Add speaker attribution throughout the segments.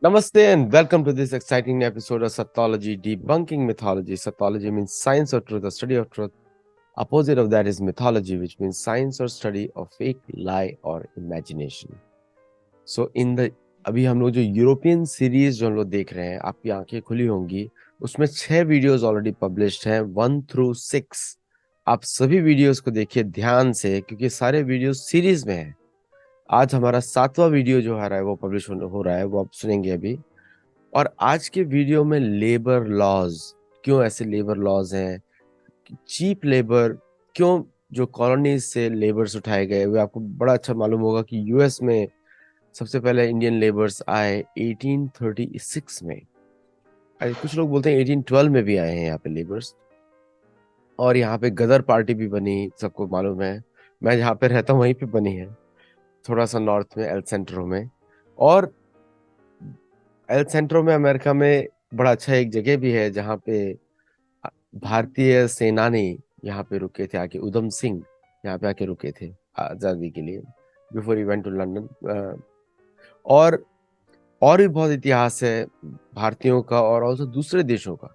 Speaker 1: Namaste and welcome to this exciting episode of Satyology Debunking Mythology. Satyology means science or truth, or study of truth. Opposite of that is mythology, which means science or study of fake, lie or imagination. So in the अभी हम लोग जो European series जो हम लोग देख रहे हैं, आपकी आंखें खुली होंगी, उसमें 6 वीडियोस ऑलरेडी पब्लिश्ड हैं 1 थ्रू 6। आप सभी वीडियोस को देखिए ध्यान से, क्योंकि सारे वीडियोस सीरीज में हैं। आज हमारा 7वां वीडियो जो आ रहा है वो पब्लिश हो रहा है, वो आप सुनेंगे अभी। और आज के वीडियो में लेबर लॉज, क्यों ऐसे लेबर लॉज हैं, चीप लेबर, क्यों जो कॉलोनीज से लेबर्स उठाए गए, वो आपको बड़ा अच्छा मालूम होगा कि यूएस में सबसे पहले इंडियन लेबर्स आए 1836 में। अरे कुछ लोग बोलते हैं 1812 में भी आए हैं यहाँ पे लेबर्स। और यहाँ पे गदर पार्टी भी बनी, सबको मालूम है। मैं जहाँ पे रहता हूँ वहीं पे बनी है, थोड़ा सा नॉर्थ में, एल सेंट्रो में। और एल सेंट्रो में अमेरिका में बड़ा अच्छा एक जगह भी है जहाँ पे भारतीय सेनानी यहाँ पे रुके थे आके। उधम सिंह यहाँ पे आके रुके थे आजादी के लिए, बिफोर ही वेंट टू लंदन। और और भी बहुत इतिहास है भारतीयों का और ऑल्सो दूसरे देशों का।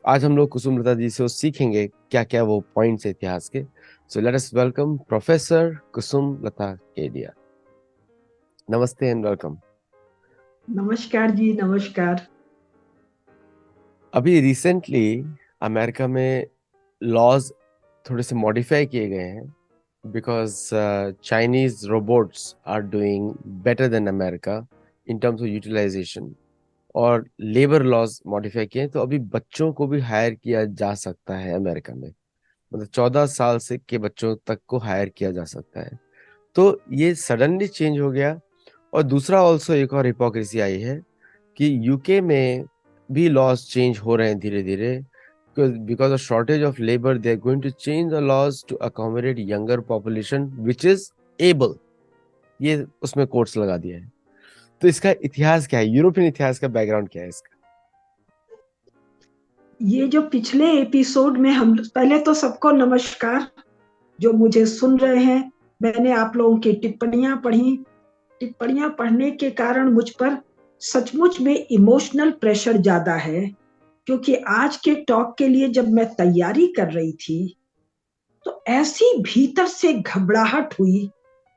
Speaker 1: आज हम लोग कुसुम लता जी से वो सीखेंगे क्या क्या वो पॉइंट्स है इतिहास के। So let us welcome professor Kusum Lata Kedia. नमस्ते एंड वेलकम।
Speaker 2: नमस्कार जी, नमस्कार।
Speaker 1: अभी रिसेंटली अमेरिका में लॉज थोड़े से मॉडिफाई किए गए हैं, because Chinese robots are doing better than America in terms of utilisation. और लेबर लॉज मॉडिफाई किए हैं, तो अभी बच्चों को भी हायर किया जा सकता है अमेरिका में। मतलब 14 साल से के बच्चों तक को हायर किया जा सकता है। तो ये सडनली चेंज हो गया। और दूसरा ऑल्सो एक और हिपोक्रेसी आई है कि यूके में भी लॉज चेंज हो रहे हैं धीरे धीरे, because of shortage of labor they are going to change the laws to accommodate younger population which is able। ये उसमें कोट्स लगा दिया है। तो इसका इतिहास क्या है, यूरोपियन इतिहास का बैकग्राउंड क्या है इसका?
Speaker 2: ये जो पिछले एपिसोड में हम पहले तो सबको नमस्कार जो मुझे सुन रहे हैं। मैंने आप लोगों की टिप्पणियां पढ़ी। टिप्पणियां पढ़ने के कारण मुझ पर सचमुच में इमोशनल प्रेशर ज्यादा है, क्योंकि आज के टॉक के लिए जब मैं तैयारी कर रही थी तो ऐसी भीतर से घबराहट हुई,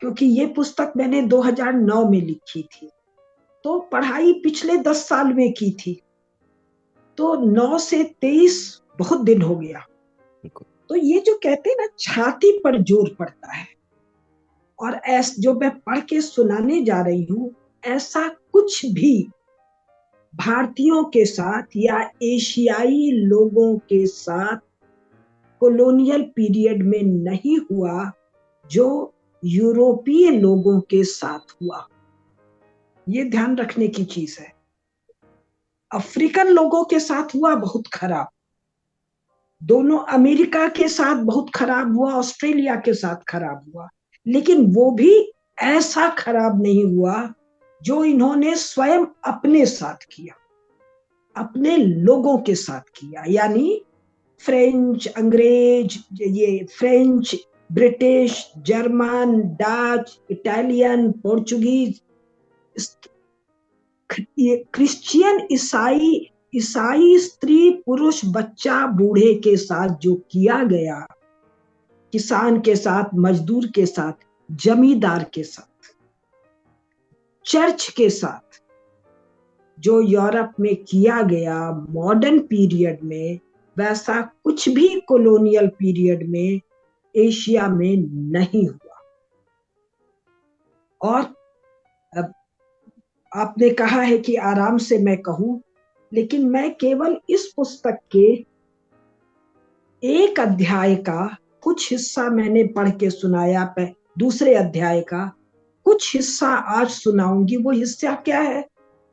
Speaker 2: क्योंकि ये पुस्तक मैंने 2009 में लिखी थी। तो पढ़ाई पिछले 10 साल में की थी, तो 9 से 23 बहुत दिन हो गया। तो ये जो कहते हैं ना, छाती पर जोर पड़ता है। और जो मैं पढ़ के सुनाने जा रही हूँ, ऐसा कुछ भी भारतीयों के साथ या एशियाई लोगों के साथ कॉलोनियल पीरियड में नहीं हुआ जो यूरोपीय लोगों के साथ हुआ। ये ध्यान रखने की चीज है। अफ्रीकन लोगों के साथ हुआ बहुत खराब, दोनों अमेरिका के साथ बहुत खराब हुआ, ऑस्ट्रेलिया के साथ खराब हुआ, लेकिन वो भी ऐसा खराब नहीं हुआ जो इन्होंने स्वयं अपने साथ किया, अपने लोगों के साथ किया। यानी फ्रेंच, अंग्रेज, ये French, British, German, Dutch, Italian, Portuguese, Christian, ईसाई, ईसाई स्त्री, पुरुष, बच्चा, बूढ़े के साथ जो किया गया, किसान के साथ, मजदूर के साथ, जमींदार के साथ, चर्च के साथ जो यूरोप में किया गया मॉडर्न पीरियड में, वैसा कुछ भी कॉलोनियल पीरियड में एशिया में नहीं हुआ। और अब आपने कहा है कि आराम से मैं कहूं, लेकिन मैं केवल इस पुस्तक के एक अध्याय का कुछ हिस्सा मैंने पढ़ के सुनाया, दूसरे अध्याय का कुछ हिस्सा आज सुनाऊंगी। वो हिस्सा क्या है?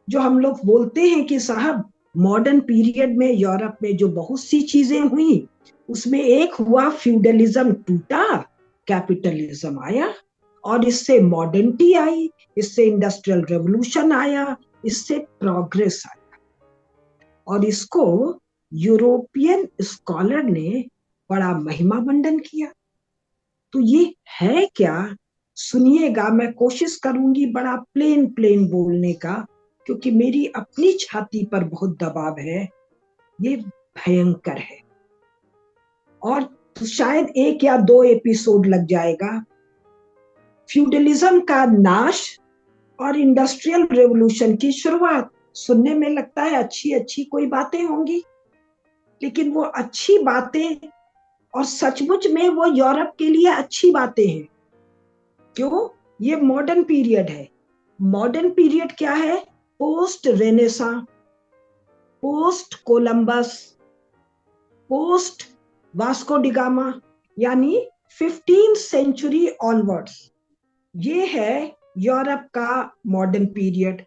Speaker 2: जो हम लोग बोलते हैं कि साहब मॉडर्न पीरियड में यूरोप में जो बहुत सी चीजें हुई, उसमें एक हुआ फ्यूडलिज्म टूटा, कैपिटलिज्म आया, और इससे मॉडर्निटी आई, इससे इंडस्ट्रियल रेवोल्यूशन आया, इससे प्रोग्रेस आया। और इसको यूरोपियन स्कॉलर ने बड़ा महिमा मंडन किया। तो ये है क्या? सुनिएगा, मैं कोशिश करूंगी बड़ा प्लेन प्लेन बोलने का, क्योंकि मेरी अपनी छाती पर बहुत दबाव है, ये भयंकर है। और तो शायद 1 या 2 एपिसोड लग जाएगा। फ्यूडलिज्म का नाश और इंडस्ट्रियल रेवोल्यूशन की शुरुआत। सुनने में लगता है अच्छी अच्छी कोई बातें होंगी, लेकिन वो अच्छी बातें और सचमुच में वो यूरोप के लिए अच्छी बातें हैं। क्यों? ये मॉडर्न पीरियड है। मॉडर्न पीरियड क्या है? Post Renaissance, post Columbus, post Vasco da Gama, यानी 15th सेंचुरी ऑनवर्ड्स, ये है यूरोप का मॉडर्न पीरियड।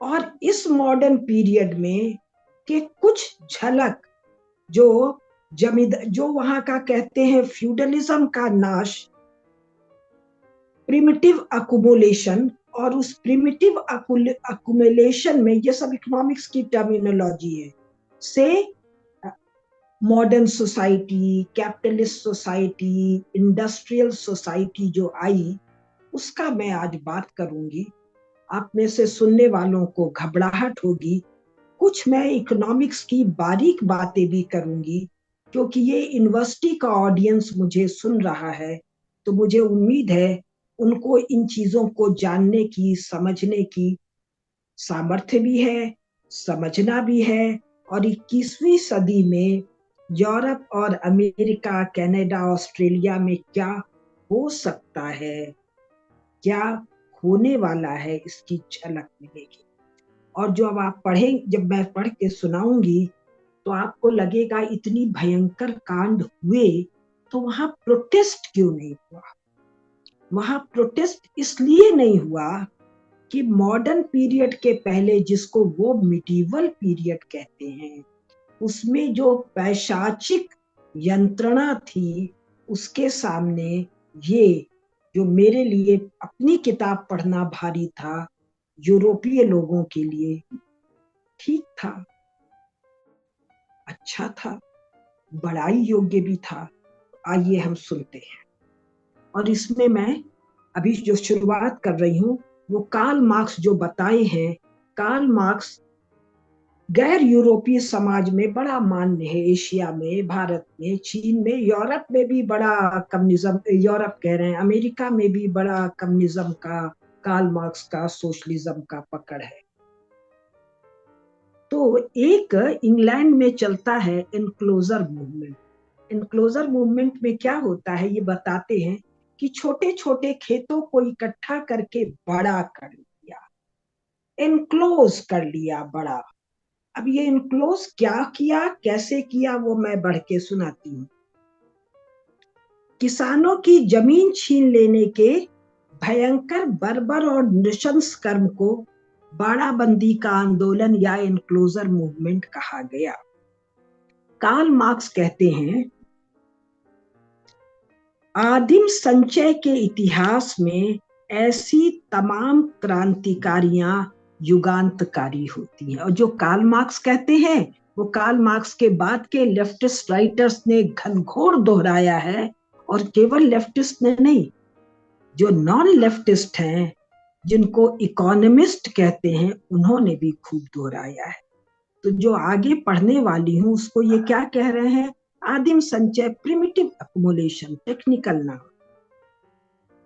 Speaker 2: और इस मॉडर्न पीरियड में के कुछ झलक जो वहां का कहते हैं फ्यूडलिज्म का नाश, प्रिमिटिव अकुमुलेशन, और उस प्रिमिटिव अकुमुलेशन में, ये सब इकोनॉमिक्स की टर्मिनोलॉजी है, से modern society, capitalist society, industrial society जो आई, उसका मैं आज बात करूंगी। आप में से सुनने वालों को घबराहट होगी, कुछ मैं इकोनॉमिक्स की बारीक बातें भी करूंगी, क्योंकि ये यूनिवर्सिटी का ऑडियंस मुझे सुन रहा है, तो मुझे उम्मीद है उनको इन चीजों को जानने की, समझने की सामर्थ्य भी है, समझना भी है। और 21वीं सदी में यूरोप और अमेरिका, कनाडा, ऑस्ट्रेलिया में क्या हो सकता है, क्या होने वाला है, इसकी झलक मिलेगी। और जो अब आप पढ़ें, जब मैं पढ़ के सुनाऊंगी, तो आपको लगेगा इतनी भयंकर कांड हुए, तो वहां प्रोटेस्ट क्यों नहीं हुआ? वहां प्रोटेस्ट इसलिए नहीं हुआ कि मॉडर्न पीरियड के पहले, जिसको वो मिडीवल पीरियड कहते हैं, उसमें जो पैशाचिक यंत्रणा थी, उसके सामने ये जो मेरे लिए अपनी किताब पढ़ना भारी था, यूरोपीय लोगों के लिए ठीक था, अच्छा था, बड़ाई योग्य भी था। आइए हम सुनते हैं। और इसमें मैं अभी जो शुरुआत कर रही हूँ, वो कार्ल मार्क्स जो बताए हैं। कार्ल मार्क्स गैर यूरोपीय समाज में बड़ा मान्य है, एशिया में, भारत में, चीन में, यूरोप में भी बड़ा कम्युनिज्म, यूरोप कह रहे हैं, अमेरिका में भी बड़ा कम्युनिज्म का, कार्ल मार्क्स का, सोशलिज्म का पकड़ है। तो एक इंग्लैंड में चलता है एनक्लोजर मूवमेंट। एनक्लोजर मूवमेंट में क्या होता है, ये बताते हैं कि छोटे छोटे खेतों को इकट्ठा करके बड़ा कर लिया, एनक्लोज कर लिया, बड़ा। अब ये इनक्लोज क्या किया, कैसे किया, वो मैं बढ़ के सुनाती हूँ। किसानों की जमीन छीन लेने के भयंकर, बर्बर और नृशंस कर्म को बाड़ाबंदी का आंदोलन या इनक्लोजर मूवमेंट कहा गया। कार्ल मार्क्स कहते हैं, आदिम संचय के इतिहास में ऐसी तमाम क्रांतिकारियां युगांतकारी होती हैं। और जो कार्ल मार्क्स कहते हैं, वो कार्ल मार्क्स के बाद के लेफ्टिस्ट राइटर्स ने घनघोर दोहराया है। और केवल लेफ्टिस्ट ने नहीं, जो नॉन लेफ्टिस्ट हैं, जिनको इकोनॉमिस्ट कहते हैं, उन्होंने भी खूब दोहराया है। तो जो आगे पढ़ने वाली हूँ, उसको ये क्या कह रहे हैं, आदिम संचय, प्रिमिटिव अकुमुलेशन, टेक्निकल नाम।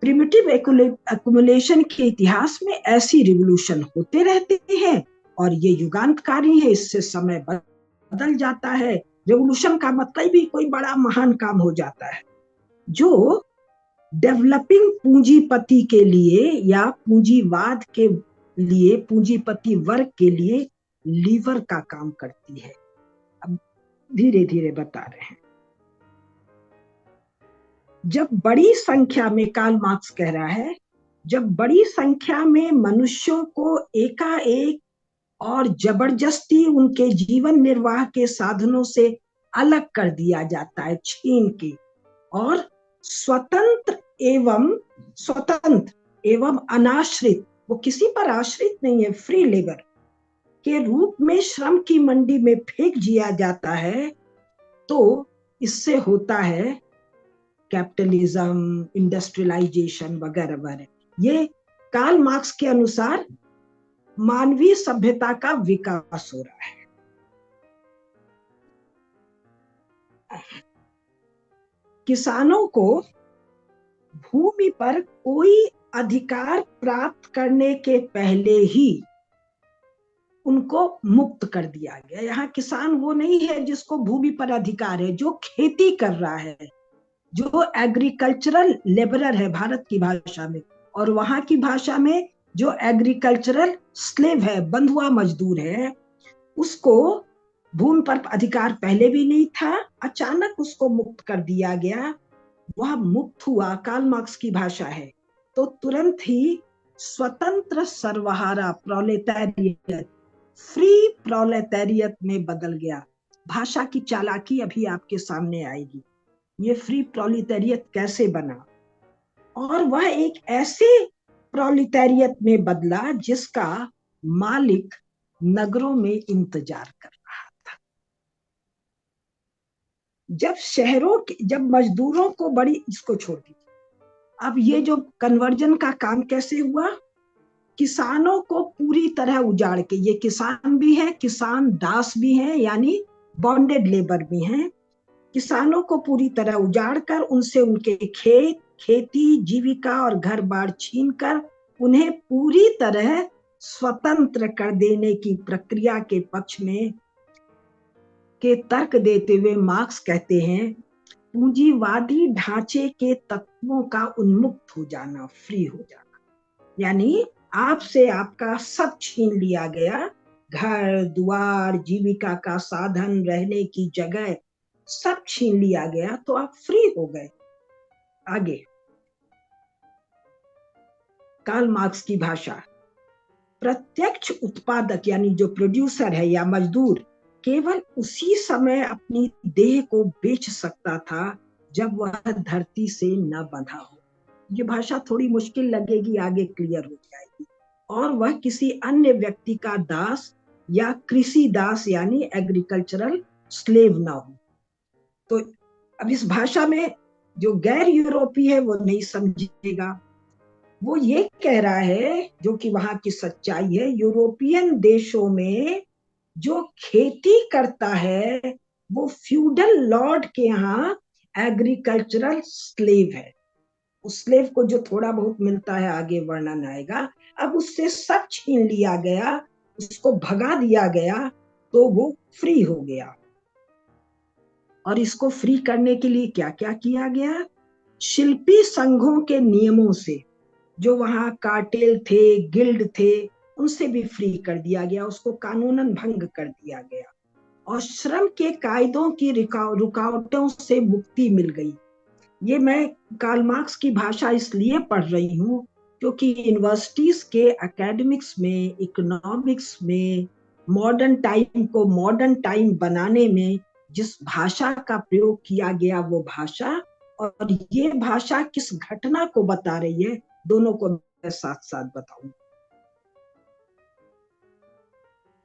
Speaker 2: प्रिमिटिव अकुमुलेशन के इतिहास में ऐसी रिवोल्यूशन होते रहते हैं, और ये युगांतकारी है, इससे समय बदल जाता है। रिवोल्यूशन का मतलब भी कोई बड़ा महान काम हो जाता है, जो डेवलपिंग पूंजीपति के लिए या पूंजीवाद के लिए, पूंजीपति वर्ग के लिए लीवर का काम करती है। अब धीरे धीरे बता रहे हैं। जब बड़ी संख्या में, कार्ल मार्क्स कह रहा है, जब बड़ी संख्या में मनुष्यों को एकाएक और जबरदस्ती उनके जीवन निर्वाह के साधनों से अलग कर दिया जाता है, छीन के, और स्वतंत्र एवं अनाश्रित, वो किसी पर आश्रित नहीं है, फ्री लेबर के रूप में श्रम की मंडी में फेंक दिया जाता है, तो इससे होता है कैपिटलिज्म, इंडस्ट्रियलाइजेशन वगैरह वगैरह। ये कार्ल मार्क्स के अनुसार मानवीय सभ्यता का विकास हो रहा है। किसानों को भूमि पर कोई अधिकार प्राप्त करने के पहले ही उनको मुक्त कर दिया गया। यहाँ किसान वो नहीं है जिसको भूमि पर अधिकार है, जो खेती कर रहा है, जो एग्रीकल्चरल लेबरर है भारत की भाषा में, और वहां की भाषा में जो एग्रीकल्चरल स्लेव है, बंधुआ मजदूर है, उसको भूमि पर अधिकार पहले भी नहीं था, अचानक उसको मुक्त कर दिया गया। वह मुक्त हुआ, कार्ल मार्क्स की भाषा है, तो तुरंत ही स्वतंत्र सर्वहारा प्रोलेटारियत, फ्री प्रोलेटारियत में बदल गया। भाषा की चालाकी अभी आपके सामने आएगी, ये फ्री प्रोलेटारियत कैसे बना, और वह एक ऐसे प्रोलेटारियत में बदला जिसका मालिक नगरों में इंतजार कर रहा था। जब मजदूरों को बड़ी, इसको छोड़ दीजिए, अब ये जो कन्वर्जन का काम कैसे हुआ, किसानों को पूरी तरह उजाड़ के, ये किसान भी है, किसान दास भी है, यानी बॉन्डेड लेबर भी हैं, किसानों को पूरी तरह उजाड़ कर उनसे उनके खेत, खेती, जीविका और घर बार छीन कर उन्हें पूरी तरह स्वतंत्र कर देने की प्रक्रिया के पक्ष में के तर्क देते हुए मार्क्स कहते हैं, पूंजीवादी ढांचे के तत्वों का उन्मुक्त हो जाना, फ्री हो जाना, यानी आपसे आपका सब छीन लिया गया, घर द्वार, जीविका का साधन, रहने की जगह, सब छीन लिया गया, तो आप फ्री हो गए। आगे कार्ल मार्क्स की भाषा, प्रत्यक्ष उत्पादक यानी जो प्रोड्यूसर है या मजदूर केवल उसी समय अपनी देह को बेच सकता था जब वह धरती से न बंधा हो। ये भाषा थोड़ी मुश्किल लगेगी, आगे क्लियर हो जाएगी। और वह किसी अन्य व्यक्ति का दास या कृषि दास यानी एग्रीकल्चरल स्लेव ना हो। तो अब इस भाषा में जो गैर यूरोपीय है वो नहीं समझेगा। वो ये कह रहा है, जो कि वहां की सच्चाई है, यूरोपियन देशों में जो खेती करता है वो फ्यूडल लॉर्ड के यहाँ एग्रीकल्चरल स्लेव है। उस स्लेव को जो थोड़ा बहुत मिलता है, आगे वर्णन आएगा, अब उससे सब छीन लिया गया, उसको भगा दिया गया, तो वो फ्री हो गया। और इसको फ्री करने के लिए क्या क्या किया गया, शिल्पी संघों के नियमों से, जो वहां कार्टेल थे, गिल्ड थे, उनसे भी फ्री कर दिया गया, उसको कानूनन भंग कर दिया गया, और श्रम के कायदों की रुकावटों से मुक्ति मिल गई। ये मैं कार्ल मार्क्स की भाषा इसलिए पढ़ रही हूँ क्योंकि यूनिवर्सिटीज के एकेडमिक्स में, इकोनॉमिक्स में, मॉडर्न टाइम को मॉडर्न टाइम बनाने में जिस भाषा का प्रयोग किया गया, वो भाषा और ये भाषा किस घटना को बता रही है, दोनों को मैं साथ साथ बताऊंगा।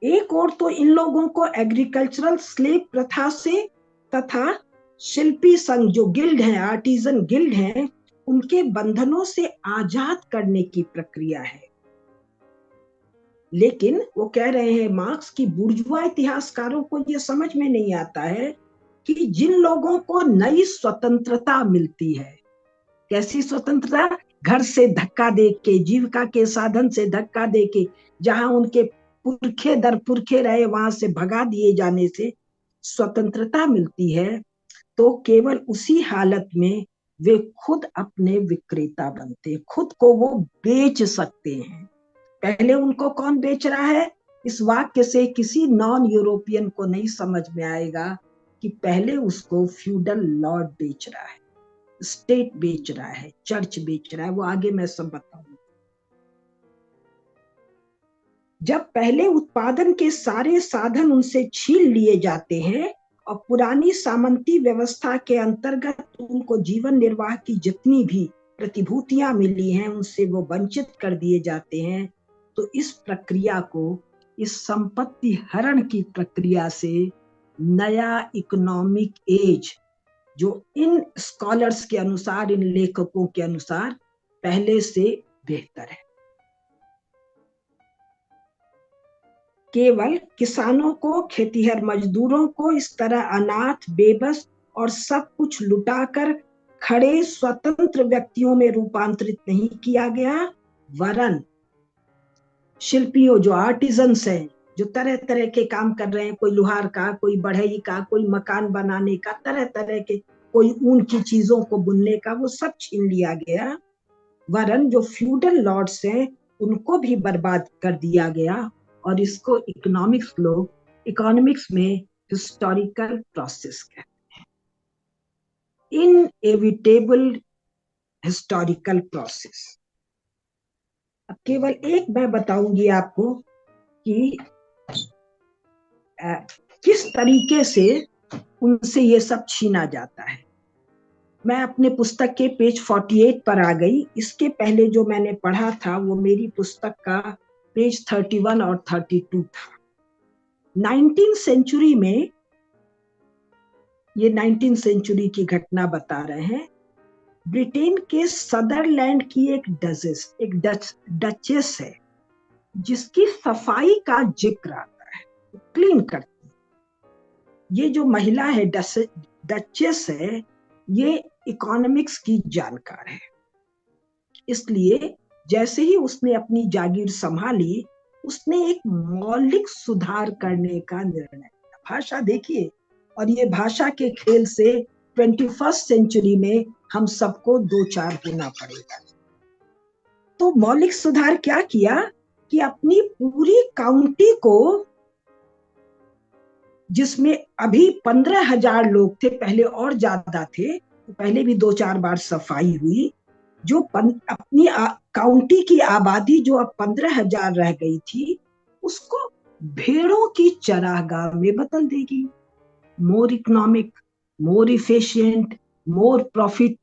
Speaker 2: एक और तो इन लोगों को एग्रीकल्चरल स्लेव प्रथा से तथा शिल्पी संघ जो गिल्ड है, आर्टिजन गिल्ड है, उनके बंधनों से आजाद करने की प्रक्रिया है। लेकिन वो कह रहे हैं मार्क्स की बुर्जुआ इतिहासकारों को ये समझ में नहीं आता है कि जिन लोगों को नई स्वतंत्रता मिलती है, कैसी स्वतंत्रता, घर से धक्का दे के, जीविका के साधन से धक्का दे के, जहां उनके पुरखे दर पुरखे रहे वहां से भगा दिए जाने से स्वतंत्रता मिलती है, तो केवल उसी हालत में वे खुद अपने विक्रेता बनते, खुद को वो बेच सकते हैं। पहले उनको कौन बेच रहा है, इस वाक्य से किसी नॉन यूरोपियन को नहीं समझ में आएगा कि पहले उसको फ्यूडल लॉर्ड बेच रहा है, स्टेट बेच रहा है, चर्च बेच रहा है, वो आगे मैं सब बताऊंगा। जब पहले उत्पादन के सारे साधन उनसे छीन लिए जाते हैं और पुरानी सामंती व्यवस्था के अंतर्गत उनको जीवन निर्वाह की जितनी भी प्रतिभूतियां मिली हैं उनसे वो वंचित कर दिए जाते हैं, तो इस प्रक्रिया को, इस संपत्ति हरण की प्रक्रिया से नया इकोनॉमिक एज, जो इन स्कॉलर्स के अनुसार, इन लेखकों के अनुसार पहले से बेहतर है। केवल किसानों को, खेतीहर मजदूरों को इस तरह अनाथ, बेबस और सब कुछ लुटाकर खड़े स्वतंत्र व्यक्तियों में रूपांतरित नहीं किया गया, वरन शिल्पियों, जो आर्टिजन्स हैं, जो तरह तरह के काम कर रहे हैं, कोई लोहार का, कोई बढ़ई का, कोई मकान बनाने का, तरह तरह के, कोई ऊन की चीजों को बुनने का, वो सब छीन लिया गया। वरन जो फ्यूडल लॉर्ड्स हैं उनको भी बर्बाद कर दिया गया। और इसको इकोनॉमिक्स में हिस्टोरिकल प्रोसेस कहते हैं, इनएविटेबल हिस्टोरिकल प्रोसेस। अब केवल एक मैं बताऊंगी आपको कि किस तरीके से उनसे ये सब छीना जाता है। मैं अपने पुस्तक के पेज 48 पर आ गई। इसके पहले जो मैंने पढ़ा था वो मेरी पुस्तक का पेज 31 और 32 था। 19th सेंचुरी में, ये 19th सेंचुरी की घटना बता रहे हैं, ब्रिटेन के सदरलैंड की एक डचेस है जिसकी सफाई का जिक्र आता है, क्लीन करती है। ये जो महिला है डचेस है, ये इकोनॉमिक्स की जानकार है। इसलिए जैसे ही उसने अपनी जागीर संभाली, उसने एक मौलिक सुधार करने का निर्णय लिया। भाषा देखिए, और ये भाषा के खेल से 21st सेंचुरी में हम सबको दो चार होना पड़ेगा। तो मौलिक सुधार क्या किया कि अपनी पूरी काउंटी को, जिसमें अभी 15,000 लोग थे, पहले और ज्यादा थे, पहले भी 2-4 बार सफाई हुई, जो अपनी काउंटी की आबादी जो अब 15,000 रह गई थी, उसको भेड़ों की चरागाह में बदल देगी। More economic, more efficient, more profit,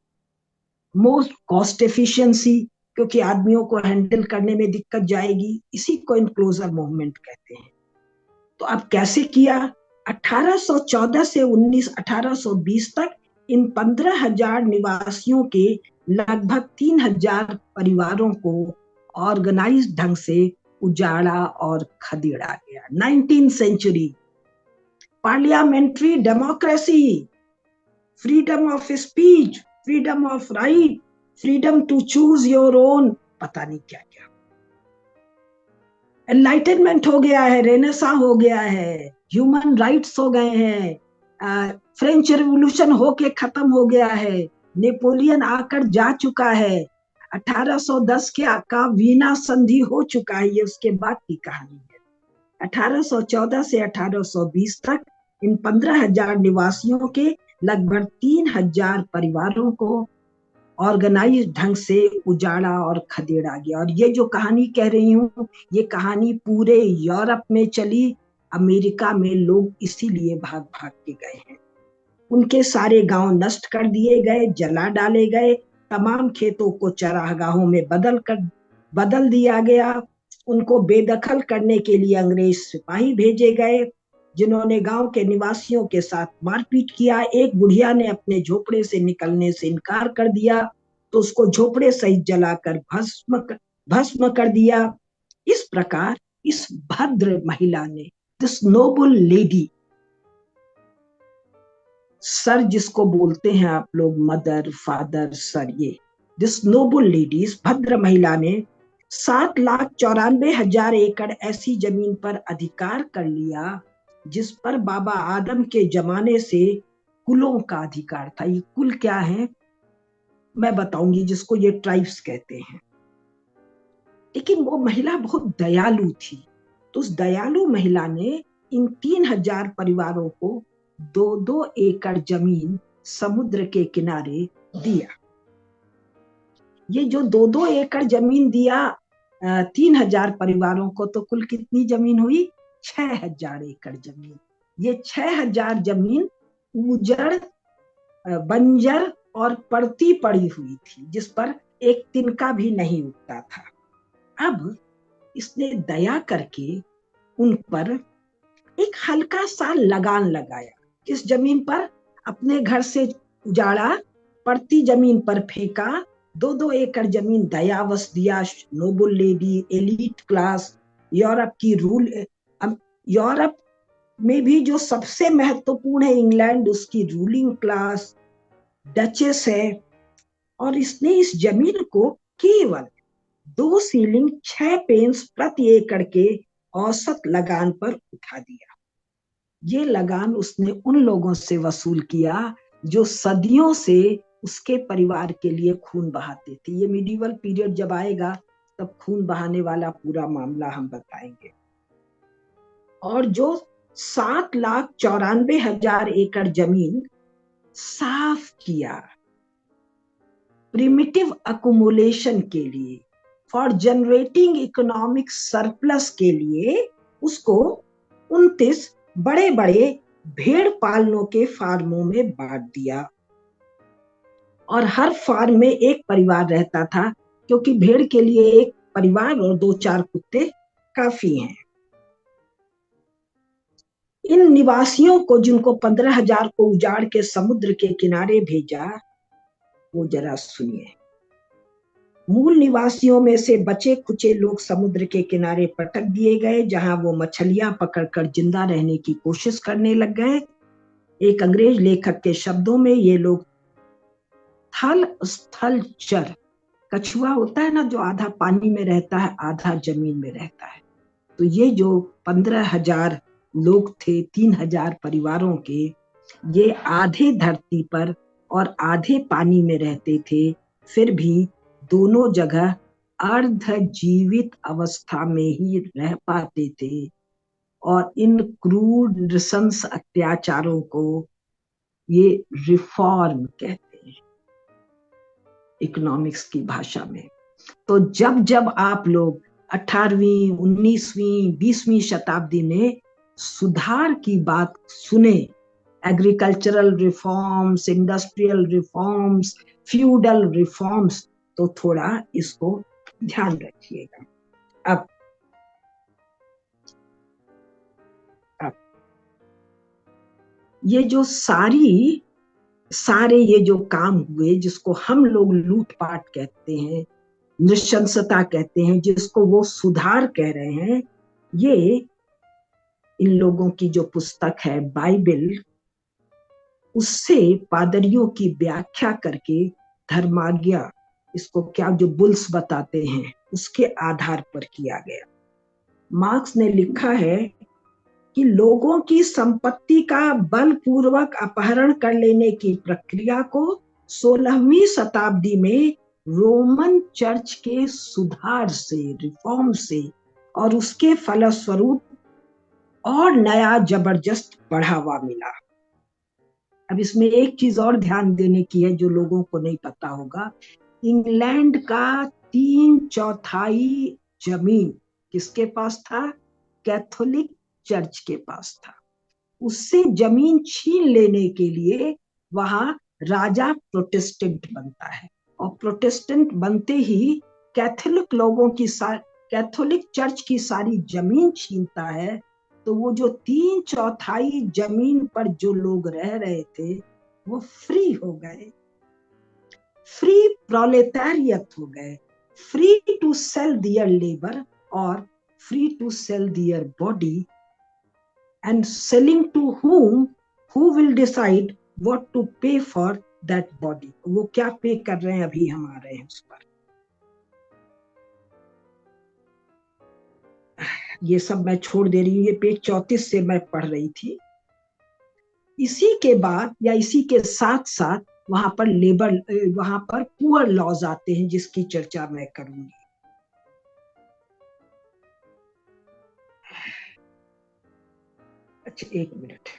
Speaker 2: more cost efficiency, क्योंकि आदमियों को हैंडल करने में दिक्कत जाएगी। इसी को इनक्लोजर मूवमेंट कहते हैं। तो अब कैसे किया? 1814 से 1820 तक इन 15,000 निवासियों के लगभग 3,000 परिवारों को ऑर्गेनाइज्ड ढंग से उजाड़ा और खदेड़ा गया। 19th century, parliamentary democracy, freedom of speech, freedom of right, freedom to choose your own, पता नहीं क्या क्या। एनलाइटनमेंट हो गया है, रेनेसा हो गया है, ह्यूमन राइट्स हो गए हैं, फ्रेंच रेवोल्यूशन होके खत्म हो गया है, नेपोलियन आकर जा चुका है, 1810 का वीना संधि हो चुका है। ये उसके बाद की कहानी है। 1814 से 1820 तक इन 15,000 निवासियों के लगभग 3,000 परिवारों को ऑर्गेनाइज ढंग से उजाड़ा और खदेड़ा गया। और ये जो कहानी कह रही हूँ, ये कहानी पूरे यूरोप में चली। अमेरिका में लोग इसीलिए भाग भाग के गए हैं। उनके सारे गांव नष्ट कर दिए गए, जला डाले गए, तमाम खेतों को चरागाहों में बदल दिया गया। उनको बेदखल करने के लिए अंग्रेज सिपाही भेजे गए, जिन्होंने गांव के निवासियों के साथ मारपीट किया। एक बुढ़िया ने अपने झोपड़े से निकलने से इनकार कर दिया, तो उसको झोपड़े सहित जलाकर भस्म कर दिया। इस प्रकार इस भद्र महिला ने, दिस नोबल लेडी, सर जिसको बोलते हैं आप लोग, मदर, फादर, सर, ये दिस नोबल लेडी, इस भद्र महिला ने 7,94,000 एकड़ ऐसी जमीन पर अधिकार कर लिया जिस पर बाबा आदम के जमाने से कुलों का अधिकार था। ये कुल क्या है मैं बताऊंगी, जिसको ये ट्राइब्स कहते हैं। लेकिन वो महिला बहुत दयालु थी, तो उस दयालु महिला ने इन 3,000 परिवारों को 2-2 एकड़ जमीन समुद्र के किनारे दिया। ये जो 2-2 एकड़ जमीन दिया 3,000 परिवारों को, तो कुल कितनी जमीन हुई? 6,000 एकड़ जमीन। ये 6,000 जमीन उजड़, बंजर और पड़ती पड़ी हुई थी, जिस पर एक तिनका भी नहीं उगता था। अब इसने दया करके उन पर एक हल्का सा लगान लगाया। किस जमीन पर? अपने घर से उजाड़ा, पड़ती जमीन पर फेंका, 2-2 एकड़ जमीन दयावश दिया। Noble lady, elite class, Europe की रूल, यूरोप में भी जो सबसे महत्वपूर्ण है इंग्लैंड, उसकी रूलिंग क्लास डचेस है, और इसने इस जमीन को केवल 2 सीलिंग 6 पेंस प्रति एकड़ के औसत लगान पर उठा दिया। ये लगान उसने उन लोगों से वसूल किया जो सदियों से उसके परिवार के लिए खून बहाते थे। ये मिडिवल पीरियड जब आएगा तब खून बहाने वाला पूरा मामला हम बताएंगे। और जो 7,94,000 एकड़ जमीन साफ किया प्रिमिटिव अकुमुलेशन के लिए, फॉर जनरेटिंग इकोनॉमिक सरप्लस के लिए, उसको 29 बड़े बड़े भेड़ पालनों के फार्मों में बांट दिया। और हर फार्म में एक परिवार रहता था, क्योंकि भेड़ के लिए एक परिवार और 2-4 कुत्ते काफी हैं। इन निवासियों को, जिनको 15,000 को उजाड़ के समुद्र के किनारे भेजा, वो जरा सुनिए। मूल निवासियों में से बचे खुचे लोग समुद्र के किनारे पटक दिए गए, जहां वो मछलियां पकड़कर जिंदा रहने की कोशिश करने लग गए। एक अंग्रेज लेखक के शब्दों में, ये लोग थल स्थल चर, कछुआ होता है ना जो आधा पानी में रहता है आधा जमीन में रहता है, तो ये जो 15,000 लोग थे 3,000 परिवारों के, ये आधे धरती पर और आधे पानी में रहते थे, फिर भी दोनों जगह अर्ध जीवित अवस्था में ही रह पाते थे। और इन क्रूर नृशंस अत्याचारों को ये रिफॉर्म कहते हैं इकोनॉमिक्स की भाषा में। तो जब जब आप लोग 18वीं, 19वीं, 20वीं शताब्दी में सुधार की बात सुने, agricultural reforms, industrial reforms, feudal reforms, तो थोड़ा इसको ध्यान रखिएगा। अब ये जो सारे ये जो काम हुए, जिसको हम लोग लूटपाट कहते हैं, नृशंसता कहते हैं, जिसको वो सुधार कह रहे हैं, ये इन लोगों की जो पुस्तक है बाइबल, उससे पादरियों की व्याख्या करके धर्माज्ञा, इसको क्या जो बुल्स बताते हैं, उसके आधार पर किया गया। मार्क्स ने लिखा है कि लोगों की संपत्ति का बलपूर्वक अपहरण कर लेने की प्रक्रिया को 16वीं शताब्दी में रोमन चर्च के सुधार से, रिफॉर्म से, और उसके फलस्वरूप और नया जबरदस्त बढ़ावा मिला। अब इसमें एक चीज और ध्यान देने की है जो लोगों को नहीं पता होगा, इंग्लैंड का 3/4 जमीन किसके पास था? कैथोलिक चर्च के पास था। उससे जमीन छीन लेने के लिए वहां राजा प्रोटेस्टेंट बनता है, और प्रोटेस्टेंट बनते ही कैथोलिक लोगों की कैथोलिक चर्च की सारी जमीन छीनता है। तो वो जो 3/4 जमीन पर जो लोग रह रहे थे वो फ्री हो गए, फ्री प्रोलेटारियत हो गए, free to sell their labour और free to sell their body, and selling to whom, who will decide what to pay for that body। वो क्या पे कर रहे हैं अभी हम आ रहे हैं उस पर। ये सब मैं छोड़ दे रही हूँ, ये पेज 34 से मैं पढ़ रही थी। इसी के बाद या इसी के साथ साथ वहां पर पुअर लॉज आते हैं, जिसकी चर्चा मैं करूंगी। अच्छा, एक मिनट,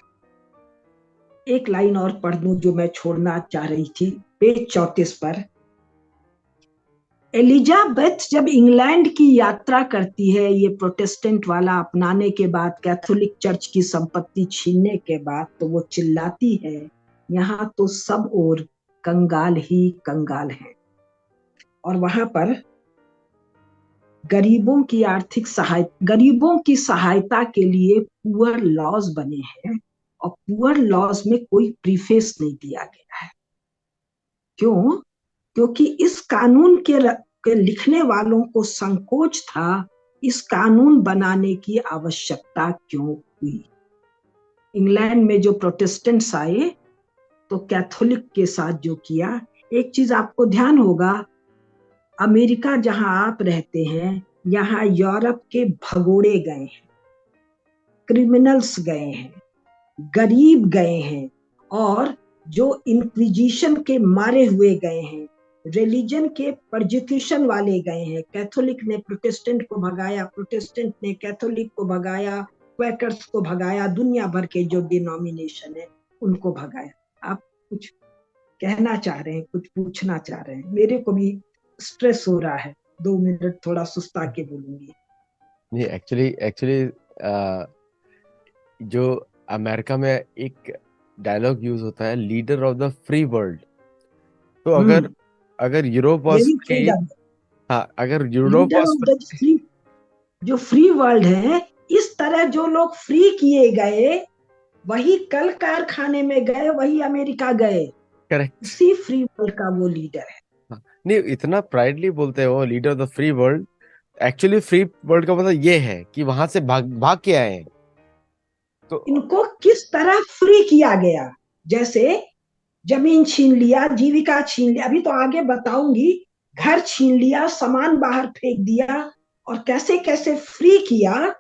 Speaker 2: एक लाइन और पढ़ दूं जो मैं छोड़ना चाह रही थी, पेज 34 पर। एलिजाबेथ जब इंग्लैंड की यात्रा करती है, ये प्रोटेस्टेंट वाला अपनाने के बाद, कैथोलिक चर्च की संपत्ति छीनने के बाद, तो वो चिल्लाती है, यहाँ तो सब और कंगाल ही कंगाल हैं। और वहां पर गरीबों की सहायता के लिए पुअर लॉज बने हैं, और पुअर लॉज में कोई प्रीफेस नहीं दिया गया है। क्यों? क्योंकि इस कानून के लिखने वालों को संकोच था इस कानून बनाने की आवश्यकता क्यों हुई? इंग्लैंड में जो प्रोटेस्टेंट्स आए तो कैथोलिक के साथ जो किया, एक चीज आपको ध्यान होगा, अमेरिका जहां आप रहते हैं, यहाँ यूरोप के भगोड़े गए हैं, क्रिमिनल्स गए हैं, गरीब गए हैं, और जो इंक्विजिशन के मारे हुए गए हैं, रिलीजन के परजिक्यूशन वाले गए हैं। कैथोलिक ने प्रोटेस्टेंट को भगाया, प्रोटेस्टेंट ने कैथोलिक को भगाया, क्वैकर्स को भगाया, दुनिया भर के जो डिनोमिनेशन है उनको भगाया। आप कुछ कहना चाह रहे हैं, कुछ पूछना चाह रहे हैं? मेरे को भी स्ट्रेस हो रहा है, 2 मिनट थोड़ा सुस्ता के बोलूंगी।
Speaker 1: नहीं, एक्चुअली एक्चुअली जो अमेरिका में एक डायलॉग यूज होता है, leader of the free world. तो अगर अगर Europe was
Speaker 2: very
Speaker 1: free,
Speaker 2: freedom,
Speaker 1: हाँ, अगर Europe
Speaker 2: leader
Speaker 1: was
Speaker 2: of the free, जो फ्री वर्ल्ड है, इस तरह जो लोग फ्री किए गए, वही कल कारखाने में गए, वही अमेरिका गए,
Speaker 1: करेक्ट।
Speaker 2: उसी फ्री वर्ल्ड का वो लीडर है।
Speaker 1: नहीं, इतना प्राइडली बोलते हैं वो leader of the free world. Actually free world का मतलब ये है कि वहां से भाग भाग के आए हैं। तो
Speaker 2: इनको किस तरह फ्री किया गया? जैसे जमीन छीन लिया, जीविका छीन लिया, अभी तो आगे बताऊंगी, घर छीन लिया, सामान बाहर फेंक दिया, और कैसे कैसे फ्री किया।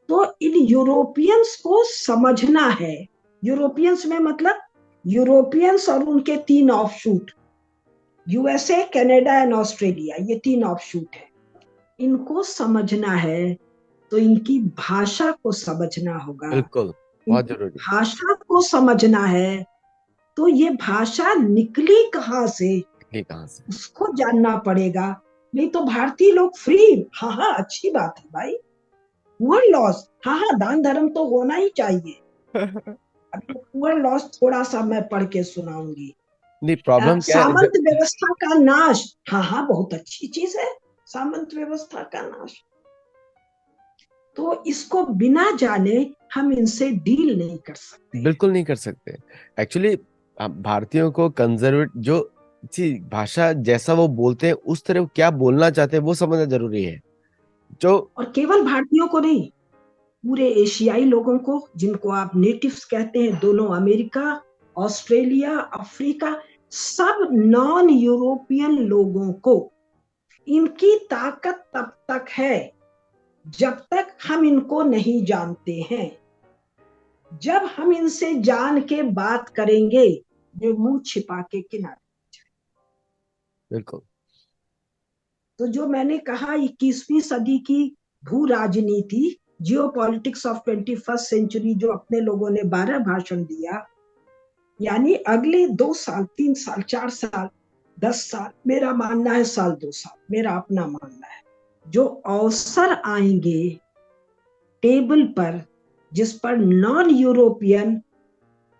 Speaker 2: तो इन यूरोपियंस को समझना है। यूरोपियंस में मतलब यूरोपियंस और उनके 3 offshoot, USA, Canada and Australia, ये 3 ऑफशूट है। इनको समझना है तो इनकी भाषा को समझना होगा।
Speaker 1: बिल्कुल, बहुत
Speaker 2: इनकी
Speaker 1: जरूरी।
Speaker 2: भाषा को समझना है तो ये भाषा निकली कहाँ से,
Speaker 1: ये कहाँ से?
Speaker 2: उसको जानना पड़ेगा। नहीं तो भारतीय लोग फ्री, हाँ हाँ अच्छी बात है भाई, पुअर लॉस, हाँ हाँ दान धर्म तो होना ही चाहिए। अभी पुअर लॉस थोड़ा सा मैं पढ़ के सुनाऊंगी।
Speaker 1: नहीं, प्रॉब्लम क्या है
Speaker 2: सामंत व्यवस्था का नाश, हाँ हाँ बहुत अच्छी चीज है, सामंत व्यवस्था का नाश। तो इसको बिना जाने हम इनसे डील नहीं कर सकते।
Speaker 1: बिल्कुल नहीं कर सकते। एक्चुअली भारतीयों को कंजर्वेट जो भाषा जैसा वो बोलते हैं, उस तरह वो क्या बोलना चाहते हैं वो समझना जरूरी है। जो
Speaker 2: और केवल भारतीयों को नहीं, पूरे एशियाई लोगों को, जिनको आप नेटिव्स कहते हैं, दोनों अमेरिका, ऑस्ट्रेलिया, अफ्रीका, सब नॉन यूरोपियन लोगों को, इनकी ताकत तब तक है जब तक हम इनको नहीं जानते हैं। जब हम इनसे जान के बात करेंगे, ये मुंह छिपा के किनारे।
Speaker 1: बिल्कुल।
Speaker 2: तो जो मैंने कहा 21वीं सदी की भू राजनीति, जियो पॉलिटिक्स ऑफ 21st सेंचुरी, जो अपने लोगों ने 12 भाषण दिया, यानी अगले 2 साल, 3 साल, 4 साल, 10 साल, मेरा मानना है साल 2 साल, मेरा अपना मानना है, जो अवसर आएंगे टेबल पर, जिस पर non European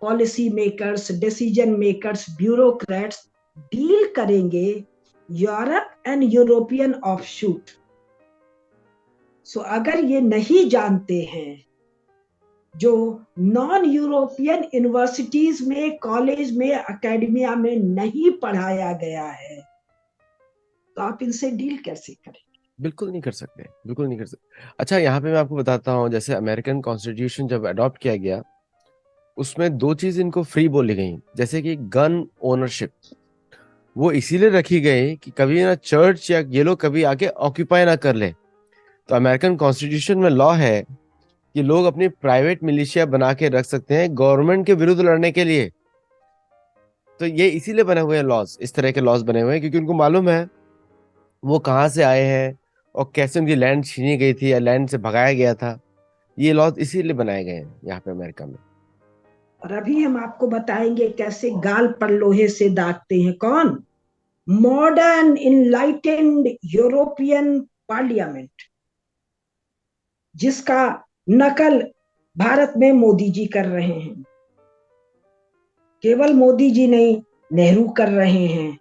Speaker 2: policy makers, decision makers, bureaucrats deal करेंगे, यूरोप एंड यूरोपियन ऑफशूट। सो अगर ये नहीं जानते हैं, जो नॉन यूरोपियन यूनिवर्सिटीज में, कॉलेज में, एकेडमिया में नहीं पढ़ाया गया है, तो आप इनसे डील कैसे करें?
Speaker 1: बिल्कुल नहीं कर सकते, बिल्कुल नहीं कर सकते। अच्छा, यहाँ पे मैं आपको बताता हूँ, जैसे अमेरिकन कॉन्स्टिट्यूशन जब अडॉप्ट किया गया, उसमें 2 चीज इनको फ्री बोली गई। जैसे कि गन ओनरशिप, वो इसीलिए रखी गई कि कभी ना चर्च या ये लोग कभी आके ऑक्यूपाई ना कर ले। तो अमेरिकन कॉन्स्टिट्यूशन में लॉ है कि लोग अपनी प्राइवेट मिलिशिया बना के रख सकते हैं गवर्नमेंट के विरुद्ध लड़ने के लिए। तो ये इसीलिए बने हुए हैं लॉज, इस तरह के लॉज बने हुए हैं, क्योंकि उनको मालूम है वो कहाँ से आए हैं और कैसे उनकी लैंड छीनी गई थी या लैंड से भगाया गया था। ये लॉज इसीलिए बनाए गए हैं यहाँ पे अमेरिका में।
Speaker 2: और अभी हम आपको बताएंगे कैसे गाल पर लोहे से दागते हैं कौन? मॉडर्न इनलाइटेंड यूरोपियन पार्लियामेंट, जिसका नकल भारत में मोदी जी कर रहे हैं। केवल मोदी जी नहीं, नेहरू कर रहे हैं।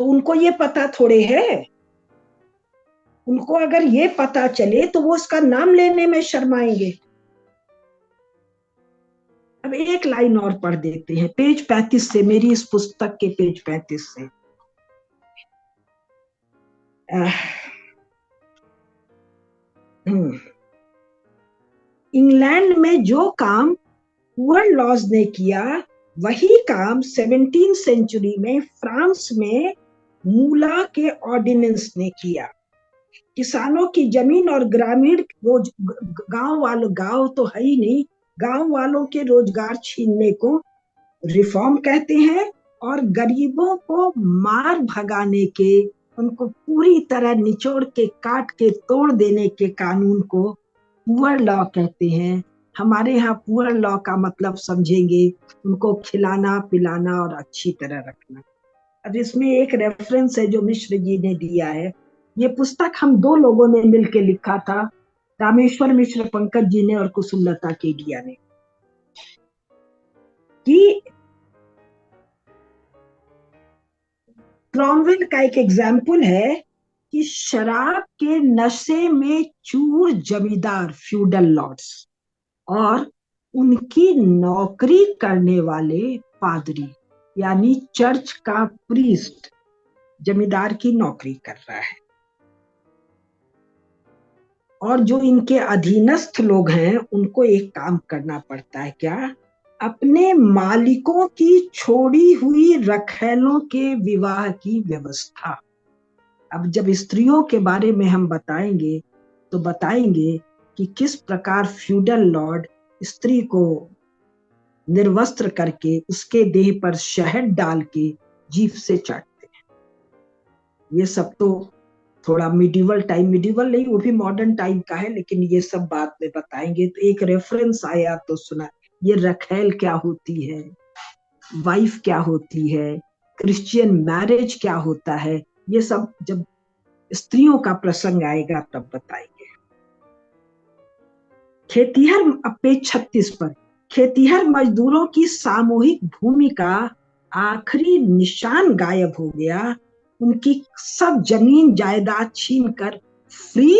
Speaker 2: तो उनको ये पता थोड़े है, उनको अगर ये पता चले तो वो इसका नाम लेने में शर्माएंगे। अब एक लाइन और पढ़ देते हैं, पेज 35 से, मेरी इस पुस्तक के पेज 35 से। इंग्लैंड में जो काम पुअर लॉज ने किया, वही काम 17th सेंचुरी में फ्रांस में मूला के ऑर्डिनेंस ने किया। किसानों की जमीन और ग्रामीण रोज गांव तो है ही नहीं, गांव वालों के रोजगार छीनने को रिफॉर्म कहते हैं, और गरीबों को मार भगाने के, उनको पूरी तरह निचोड़ के काट के तोड़ देने के कानून को पुअर लॉ कहते हैं। हमारे यहाँ पुअर लॉ का मतलब समझेंगे उनको खिलाना पिलाना और अच्छी तरह रखना। अब इसमें एक रेफरेंस है जो मिश्र जी ने दिया है। ये पुस्तक हम दो लोगों ने मिलकर लिखा था, रामेश्वर मिश्र पंकज जी ने और कुसुमलता केडिया ने, कि क्रोमवेल का एक एग्जाम्पल है कि शराब के नशे में चूर जमींदार फ्यूडल लॉर्ड्स और उनकी नौकरी करने वाले पादरी, यानी चर्च का प्रीस्ट जमींदार की नौकरी कर रहा है, और जो इनके अधीनस्थ लोग हैं उनको एक काम करना पड़ता है, क्या? अपने मालिकों की छोड़ी हुई रखैलों के विवाह की व्यवस्था। अब जब स्त्रियों के बारे में हम बताएंगे तो बताएंगे कि किस प्रकार फ्यूडल लॉर्ड स्त्री को निर्वस्त्र करके उसके देह पर शहद डाल के जीभ से चाटते हैं। ये सब तो थोड़ा मिडिवल नहीं, वो भी मॉडर्न टाइम का है, लेकिन ये सब बात में बताएंगे। तो एक रेफरेंस आया तो सुना, ये रखैल क्या होती है, वाइफ क्या होती है, क्रिश्चियन मैरिज क्या होता है, ये सब जब स्त्रियों का प्रसंग आएगा तब बताएंगे। खेतीहर, अब पेज 36 पर, खेतीहर मजदूरों की सामूहिक भूमि का आखिरी निशान गायब हो गया। उनकी सब जमीन जायदाद छीनकर फ्री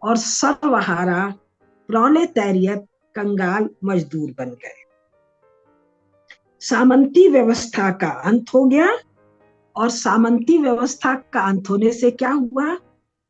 Speaker 2: और सर्वहारा प्रोलेटारियत कंगाल मजदूर बन गए। सामंती व्यवस्था का अंत हो गया, और सामंती व्यवस्था का अंत होने से क्या हुआ?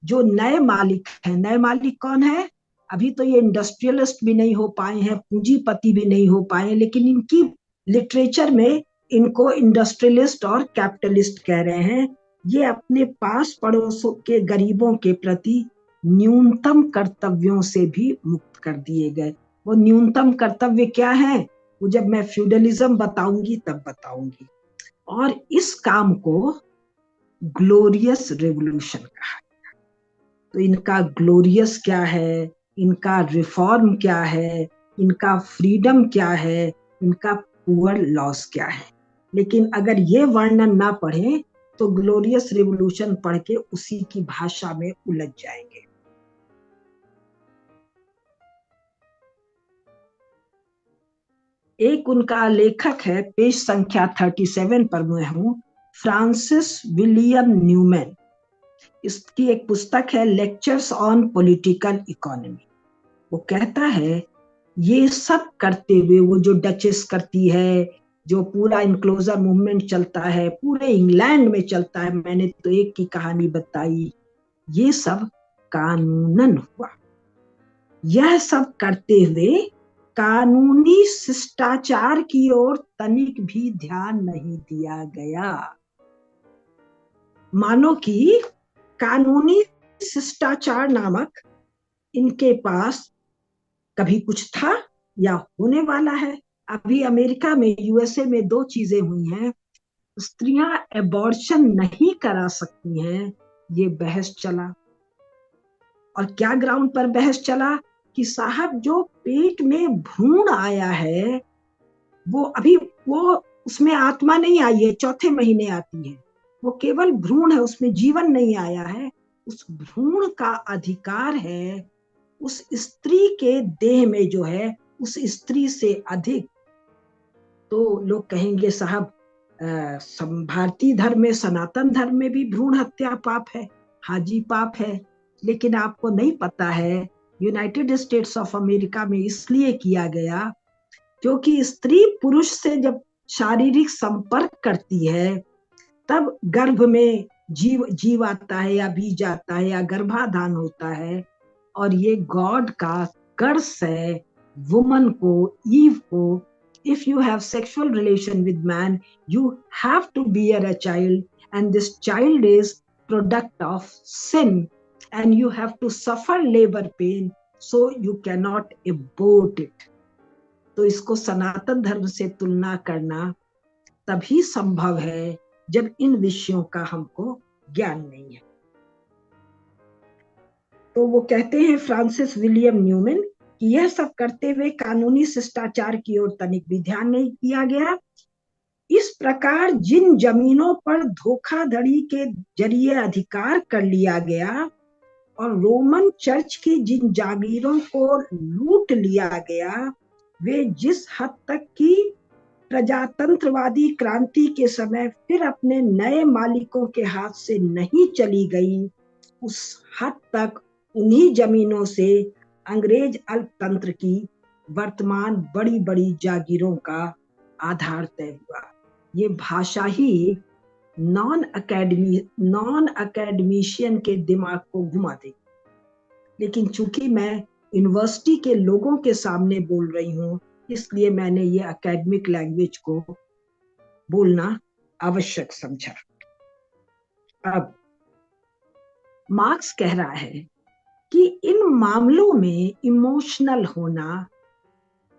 Speaker 2: जो नए मालिक हैं, नए मालिक कौन है? अभी तो ये इंडस्ट्रियलिस्ट भी नहीं हो पाए हैं, पूंजीपति भी नहीं हो पाए, लेकिन इनकी लिटरेचर में इनको इंडस्ट्रियलिस्ट और कैपिटलिस्ट कह रहे हैं। ये अपने पास पड़ोसों के गरीबों के प्रति न्यूनतम कर्तव्यों से भी मुक्त कर दिए गए। वो न्यूनतम कर्तव्य क्या है, वो जब मैं फ्यूडलिज्म बताऊंगी तब बताऊंगी। और इस काम को ग्लोरियस रेवोल्यूशन कहा। तो इनका ग्लोरियस क्या है, इनका रिफॉर्म क्या है, इनका फ्रीडम क्या है, इनका पुअर लॉस क्या है। लेकिन अगर ये वर्णन ना पढ़े तो ग्लोरियस रिवोल्यूशन पढ़ के उसी की भाषा में उलझ जाएंगे। एक उनका लेखक है, पेज संख्या 37 पर मैं हूं, फ्रांसिस विलियम न्यूमैन। इसकी एक पुस्तक है लेक्चर्स ऑन पॉलिटिकल इकोनॉमी। वो कहता है ये सब करते हुए, वो जो डचेस करती है, जो पूरा इनक्लोजर मूवमेंट चलता है, पूरे इंग्लैंड में चलता है, मैंने तो एक की कहानी बताई, ये सब कानूनन हुआ। यह सब करते हुए कानूनी शिष्टाचार की ओर तनिक भी ध्यान नहीं दिया गया। मानो कि कानूनी शिष्टाचार नामक इनके पास कभी कुछ था या होने वाला है। अभी अमेरिका में, यूएसए में 2 चीजें हुई हैं। स्त्रियां एबॉर्शन नहीं करा सकती हैं, ये बहस चला। और क्या ग्राउंड पर बहस चला? कि साहब जो पेट में भ्रूण आया है, वो अभी वो उसमें आत्मा नहीं आई है, 4थे महीने आती है, वो केवल भ्रूण है, उसमें जीवन नहीं आया है। उस भ्रूण का अधिकार है उस स्त्री के देह में जो है, उस स्त्री से अधिक। तो लोग कहेंगे साहब भारतीय धर्म में, सनातन धर्म में भी भ्रूण हत्या पाप है, हाजी पाप है। लेकिन आपको नहीं पता है, यूनाइटेड स्टेट्स ऑफ अमेरिका में इसलिए किया गया क्योंकि स्त्री पुरुष से जब शारीरिक संपर्क करती है तब गर्भ में जीव आता है या बीज आता है या गर्भाधान होता है, और ये गॉड का कर्स है वुमन को, ईव को. If you have sexual relation with man, you have to bear a child, and this child is product of sin, and you have to suffer labour pain, so you can not abort it. तो इसको सनातन धर्म से तुलना करना तभी संभव है जब इन विषयों का हमको ज्ञान नहीं है. तो वो कहते हैं फ्रांसिस विलियम न्यूमैन कि यह सब करते हुए कानूनी शिष्टाचार की ओर तनिक भी ध्यान नहीं किया गया. इस प्रकार जिन जमीनों पर धोखाधड़ी के जरिए अधिकार कर लिया गया और रोमन चर्च की जिन जागीरों को लूट लिया गया, वे जिस हद तक की प्रजातंत्रवादी क्रांति के समय फिर अपने नए मालिकों के हाथ से नहीं चली गई, उस हद तक उन्हीं जमीनों से अंग्रेज अल्पतंत्र की वर्तमान बड़ी बड़ी जागीरों का आधार तय हुआ. ये भाषा ही नॉन अकेडमिशियन के दिमाग को घुमा देगी. लेकिन चूंकि मैं यूनिवर्सिटी के लोगों के सामने बोल रही हूँ, इसलिए मैंने ये एकेडमिक लैंग्वेज को बोलना आवश्यक समझा. अब मार्क्स कह रहा है कि इन मामलों में इमोशनल होना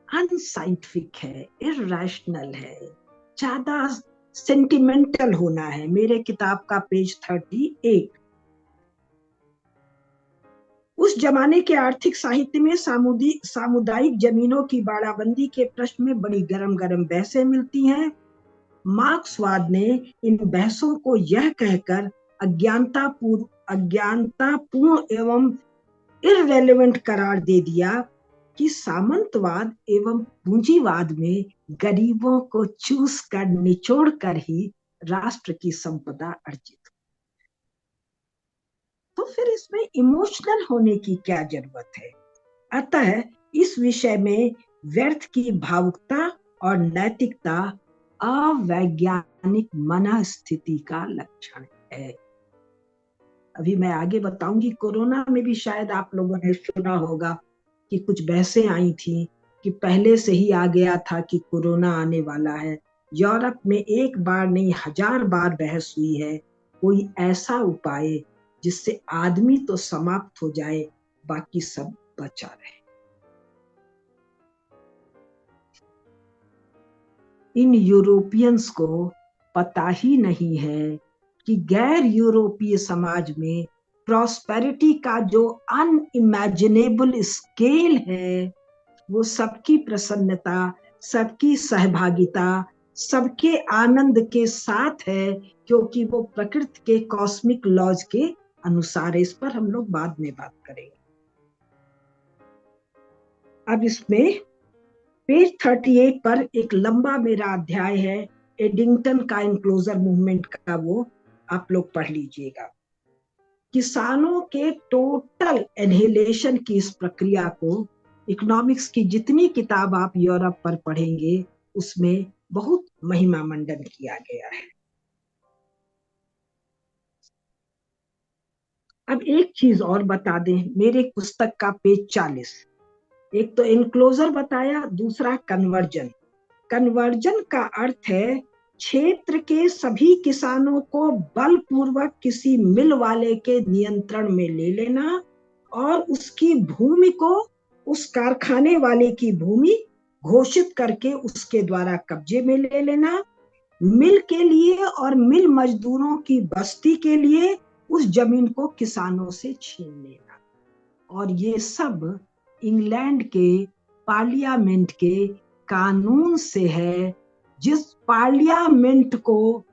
Speaker 2: अनसाइंटिफिक है, इरैशनल है, ज्यादा सेंटिमेंटल होना है. मेरे किताब का पेज 38. उस जमाने के आर्थिक साहित्य में सामुदायिक जमीनों की बाड़ाबंदी के प्रश्न में बड़ी गरम गरम बहसें मिलती हैं. मार्क्सवाद ने इन बहसों को यह कहकर अज्ञानतापूर्ण एवं इररेलेवेंट करार दे दिया कि सामंतवाद एवं पूंजीवाद में गरीबों को चूस कर निचोड़ कर ही राष्ट्र की संपदा अर्जित. तो फिर इसमें इमोशनल होने की क्या जरूरत है? अतः इस विषय में व्यर्थ की भावुकता और नैतिकता अवैज्ञानिक मनस्थिति का लक्षण है. अभी मैं आगे बताऊंगी. कोरोना में भी शायद आप लोगों ने सुना होगा कि कुछ बहसें आई थी कि पहले से ही आ गया था कि कोरोना आने वाला है. यूरोप में एक बार नहीं 1000 बार बहस हुई है, कोई ऐसा उपाय जिससे आदमी तो समाप्त हो जाए, बाकी सब बचा रहे. इन यूरोपियंस को पता ही नहीं है कि गैर यूरोपीय समाज में प्रॉस्पेरिटी का जो अनइमेजिनेबल स्केल है, वो सबकी प्रसन्नता, सबकी सहभागिता, सबके आनंद के साथ है, क्योंकि वो प्रकृति के कॉस्मिक लॉज के अनुसार है. इस पर हम लोग बाद में बात करेंगे. अब इसमें पेज 38 पर एक लंबा मेरा अध्याय है एडिंगटन का इनक्लोजर मूवमेंट का, वो आप लोग पढ़ लीजिएगा. किसानों के टोटल एनहिलेशन की इस प्रक्रिया को इकोनॉमिक्स की जितनी किताब आप यूरोप पर पढ़ेंगे उसमें बहुत महिमा मंडन किया गया है. अब एक चीज और बता दें, मेरे पुस्तक का पेज 40. एक तो इनक्लोजर बताया, दूसरा कन्वर्जन. कन्वर्जन का अर्थ है क्षेत्र के सभी किसानों को बलपूर्वक किसी मिल वाले के नियंत्रण में ले लेना और उसकी भूमि को उस कारखाने वाले की भूमि घोषित करके उसके द्वारा कब्जे में ले लेना. मिल के लिए और मिल मजदूरों की बस्ती के लिए उस जमीन को किसानों से छीन लेना. और ये सब इंग्लैंड के पार्लियामेंट के कानून से है, जिस पार्लियामेंट को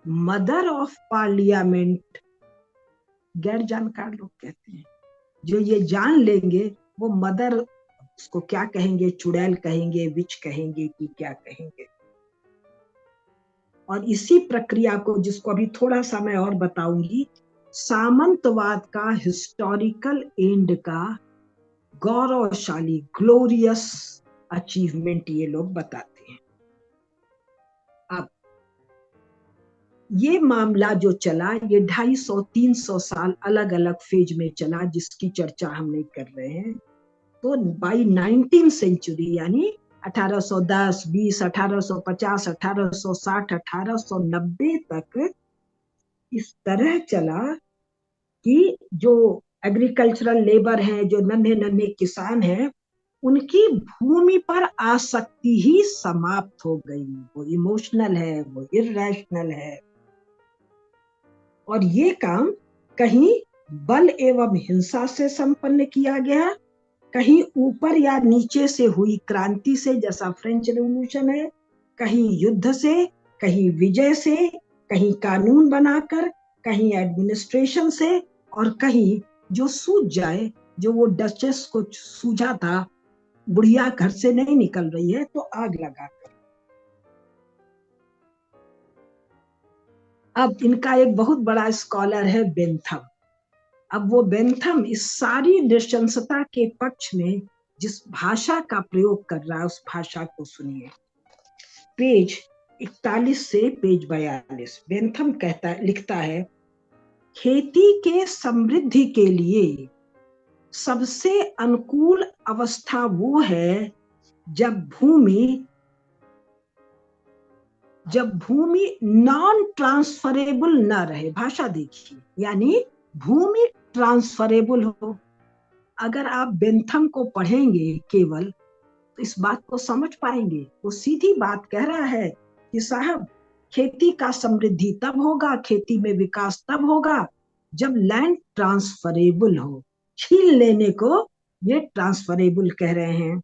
Speaker 2: मदर ऑफ पार्लियामेंट गैर जानकार लोग कहते हैं. जो ये जान लेंगे वो मदर, उसको क्या कहेंगे, चुड़ैल कहेंगे, विच कहेंगे कि क्या कहेंगे. और इसी प्रक्रिया को, जिसको अभी थोड़ा सा मैं और बताऊंगी, सामंतवाद का हिस्टोरिकल एंड का गौरवशाली ग्लोरियस अचीवमेंट ये लोग बताते हैं. अब ये मामला जो चला, ये 250-300 साल अलग अलग फेज में चला, जिसकी चर्चा हम नहीं कर रहे हैं। तो बाई 19th सेंचुरी, यानी 1810, 20, 1850, 1860, 1890 तक इस तरह चला कि जो एग्रीकल्चरल लेबर हैं, जो नन्हे नन्हे किसान हैं, उनकी भूमि पर आसक्ति ही समाप्त हो गई। वो इमोशनल है, वो इरेशनल है, और ये काम कहीं बल एवं हिंसा से संपन्न किया गया, कहीं ऊपर या नीचे से हुई क्रांति से, जैसा फ्रेंच रेवोल्यूशन है, कहीं युद्ध से, कहीं विजय से, कहीं कानून बनाकर, कहीं एडमिनिस्ट्रेशन से, और कहीं जो सूझ जाए, जो वो डचेस को सूझा था, बुढ़िया घर से नहीं निकल रही है तो आग लगा कर। अब इनका एक बहुत बड़ा स्कॉलर है बेंथम। अब वो बेंथम इस सारी नृशंसता के पक्ष में जिस भाषा का प्रयोग कर रहा है, उस भाषा को सुनिए। पेज 41 से पेज 42 बेंथम लिखता है, खेती के समृद्धि के लिए सबसे अनुकूल अवस्था वो है जब भूमि नॉन ट्रांसफरेबल न रहे। भाषा देखिए, यानी भूमि ट्रांसफरेबल हो। अगर आप बेंथम को पढ़ेंगे केवल, तो इस बात को समझ पाएंगे। वो सीधी बात कह रहा है कि साहब, खेती का समृद्धि तब होगा, खेती में विकास तब होगा जब लैंड ट्रांसफरेबल हो। छीन लेने को ये ट्रांसफरेबल कह रहे हैं।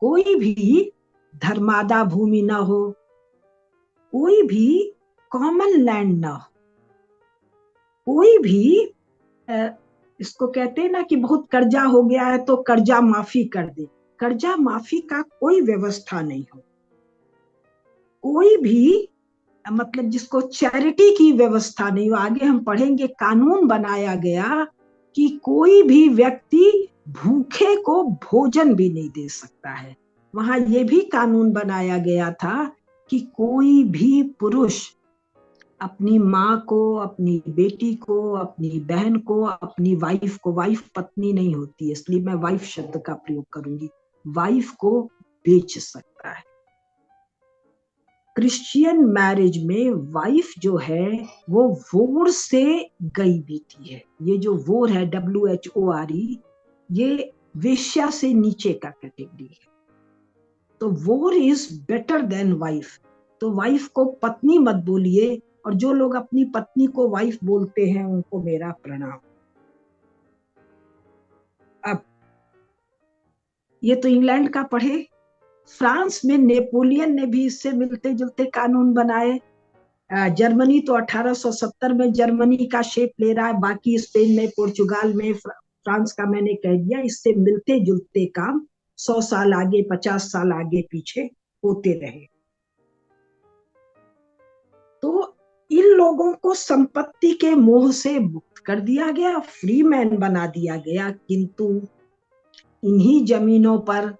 Speaker 2: कोई भी धर्मादा भूमि ना हो, कोई भी कॉमन लैंड ना हो, कोई भी इसको कहते हैं ना कि बहुत कर्जा हो गया है तो कर्जा माफी कर दे, कर्जा माफी का कोई व्यवस्था नहीं हो। कोई भी मतलब जिसको चैरिटी की व्यवस्था नहीं हो। आगे हम पढ़ेंगे, कानून बनाया गया कि कोई भी व्यक्ति भूखे को भोजन भी नहीं दे सकता है। वहां ये भी कानून बनाया गया था कि कोई भी पुरुष अपनी माँ को, अपनी बेटी को, अपनी बहन को, अपनी वाइफ को, वाइफ पत्नी नहीं होती है इसलिए मैं वाइफ शब्द का प्रयोग करूंगी, वाइफ को बेच सकता है। क्रिश्चियन मैरिज में वाइफ जो है वो वोर से गई बेटी है। ये जो वोर है, WHORE, ये वेश्या से नीचे का कैटेगरी है। तो वोर इज बेटर देन वाइफ। तो वाइफ को पत्नी मत बोलिए, और जो लोग अपनी पत्नी को वाइफ बोलते हैं उनको मेरा प्रणाम। अब ये तो इंग्लैंड का पढ़े। फ्रांस में नेपोलियन ने भी इससे मिलते जुलते कानून बनाए। जर्मनी तो 1870 में जर्मनी का शेप ले रहा है, बाकी स्पेन में, पुर्तगाल में, फ्रांस का मैंने कह दिया। इससे मिलते जुलते काम 100 साल आगे, 50 साल आगे पीछे होते रहे। तो इन लोगों को संपत्ति के मोह से मुक्त कर दिया गया, फ्री मैन बना दिया गया, किंतु इन्हीं जमीनों पर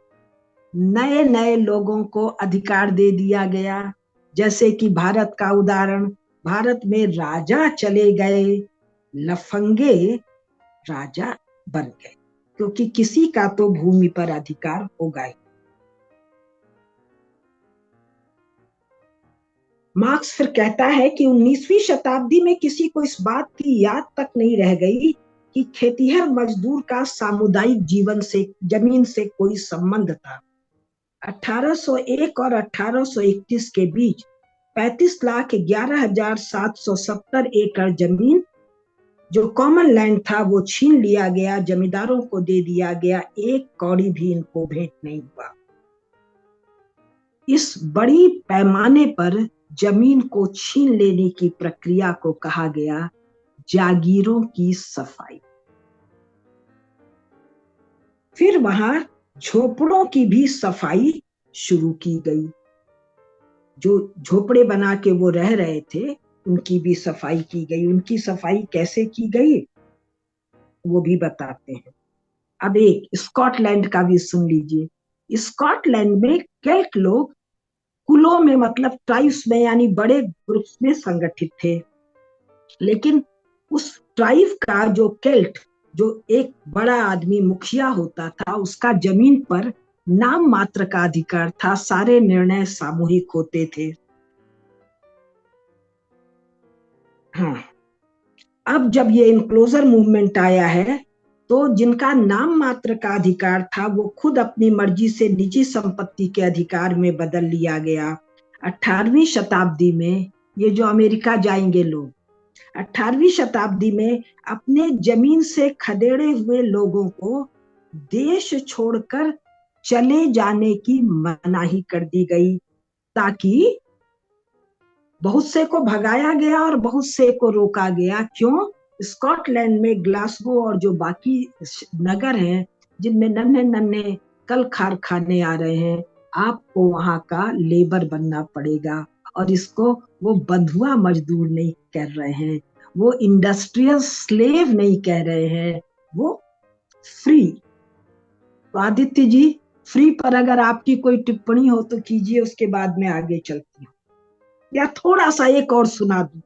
Speaker 2: नए नए लोगों को अधिकार दे दिया गया। जैसे कि भारत का उदाहरण, भारत में राजा चले गए, लफंगे राजा बन गए, क्योंकि किसी का तो भूमि पर अधिकार होगा ही। मार्क्स फिर कहता है कि 19वीं शताब्दी में किसी को इस बात की याद तक नहीं रह गई कि खेतीहर मजदूर का सामुदायिक जीवन से, जमीन से कोई संबंध था। 1801 और 1831 के बीच 35,11,770 एकड़ जमीन जो कॉमन लैंड था वो छीन लिया गया, जमींदारों को दे दिया गया, एक कौड़ी भी इनको भेंट नहीं हुआ। इस बड़ी पैमाने पर जमीन को छीन लेने की प्रक्रिया को कहा गया जागीरों की सफाई। फिर वहां झोपड़ों की भी सफाई शुरू की गई। जो झोपड़े बना के वो रह रहे थे उनकी भी सफाई की गई। उनकी सफाई कैसे की गई वो भी बताते हैं। अब एक स्कॉटलैंड का भी सुन लीजिए। स्कॉटलैंड में केल्ट लोग कुलों में, मतलब ट्राइब्स में, यानी बड़े ग्रुप्स में संगठित थे। लेकिन उस ट्राइब का जो केल्ट, जो एक बड़ा आदमी मुखिया होता था, उसका जमीन पर नाम मात्र का अधिकार था, सारे निर्णय सामूहिक होते थे। हाँ, अब जब ये इनक्लोजर मूवमेंट आया है, तो जिनका नाम मात्र का अधिकार था वो खुद अपनी मर्जी से निजी संपत्ति के अधिकार में बदल लिया गया। 18वीं शताब्दी में ये जो अमेरिका जाएंगे लोग, 18वीं शताब्दी में अपने जमीन से खदेड़े हुए लोगों को देश छोड़कर चले जाने की मनाही कर दी गई, ताकि बहुत से को भगाया गया और बहुत से को रोका गया। क्यों? स्कॉटलैंड में ग्लासगो और जो बाकी नगर हैं जिनमें नन्हे नन्हे कल कारखाने आ रहे हैं, आपको वहां का लेबर बनना पड़ेगा। और इसको वो बंधुआ मजदूर नहीं कर रहे हैं, वो इंडस्ट्रियल स्लेव नहीं कह रहे हैं, वो फ्री। तो आदित्य जी, फ्री पर अगर आपकी कोई टिप्पणी हो तो कीजिए, उसके बाद में आगे चलती हूँ, या थोड़ा सा एक और सुना दूं।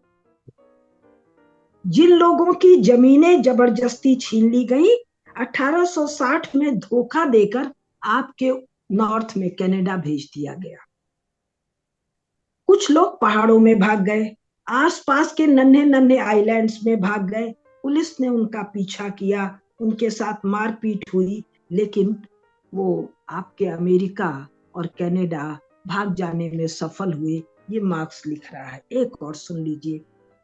Speaker 2: जिन लोगों की जमीनें जबरदस्ती छीन ली गई, 1860 में धोखा देकर आपके नॉर्थ में कनाडा भेज दिया गया। कुछ लोग पहाड़ों में भाग गए, आसपास के नन्हे नन्हे आइलैंड्स में भाग गए। पुलिस ने उनका पीछा किया, उनके साथ मारपीट हुई, लेकिन वो आपके अमेरिका और कनाडा भाग जाने में सफल हुए। ये मार्क्स लिख रहा है। एक और सुन लीजिए,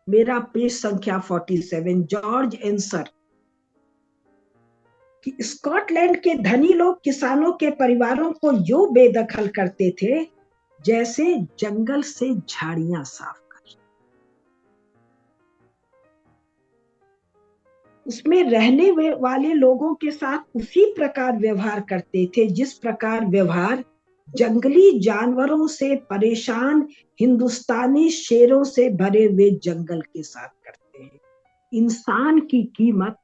Speaker 2: मेरा पेज संख्या 47, जॉर्ज एंसर, कि स्कॉटलैंड के धनी लोग किसानों के परिवारों को यूं बेदखल करते थे जैसे जंगल से झाड़ियां साफ कर। उसमें रहने वाले लोगों के साथ उसी प्रकार व्यवहार करते थे जिस प्रकार व्यवहार जंगली जानवरों से परेशान हिंदुस्तानी शेरों से भरे हुए जंगल के साथ करते हैं। इंसान की कीमत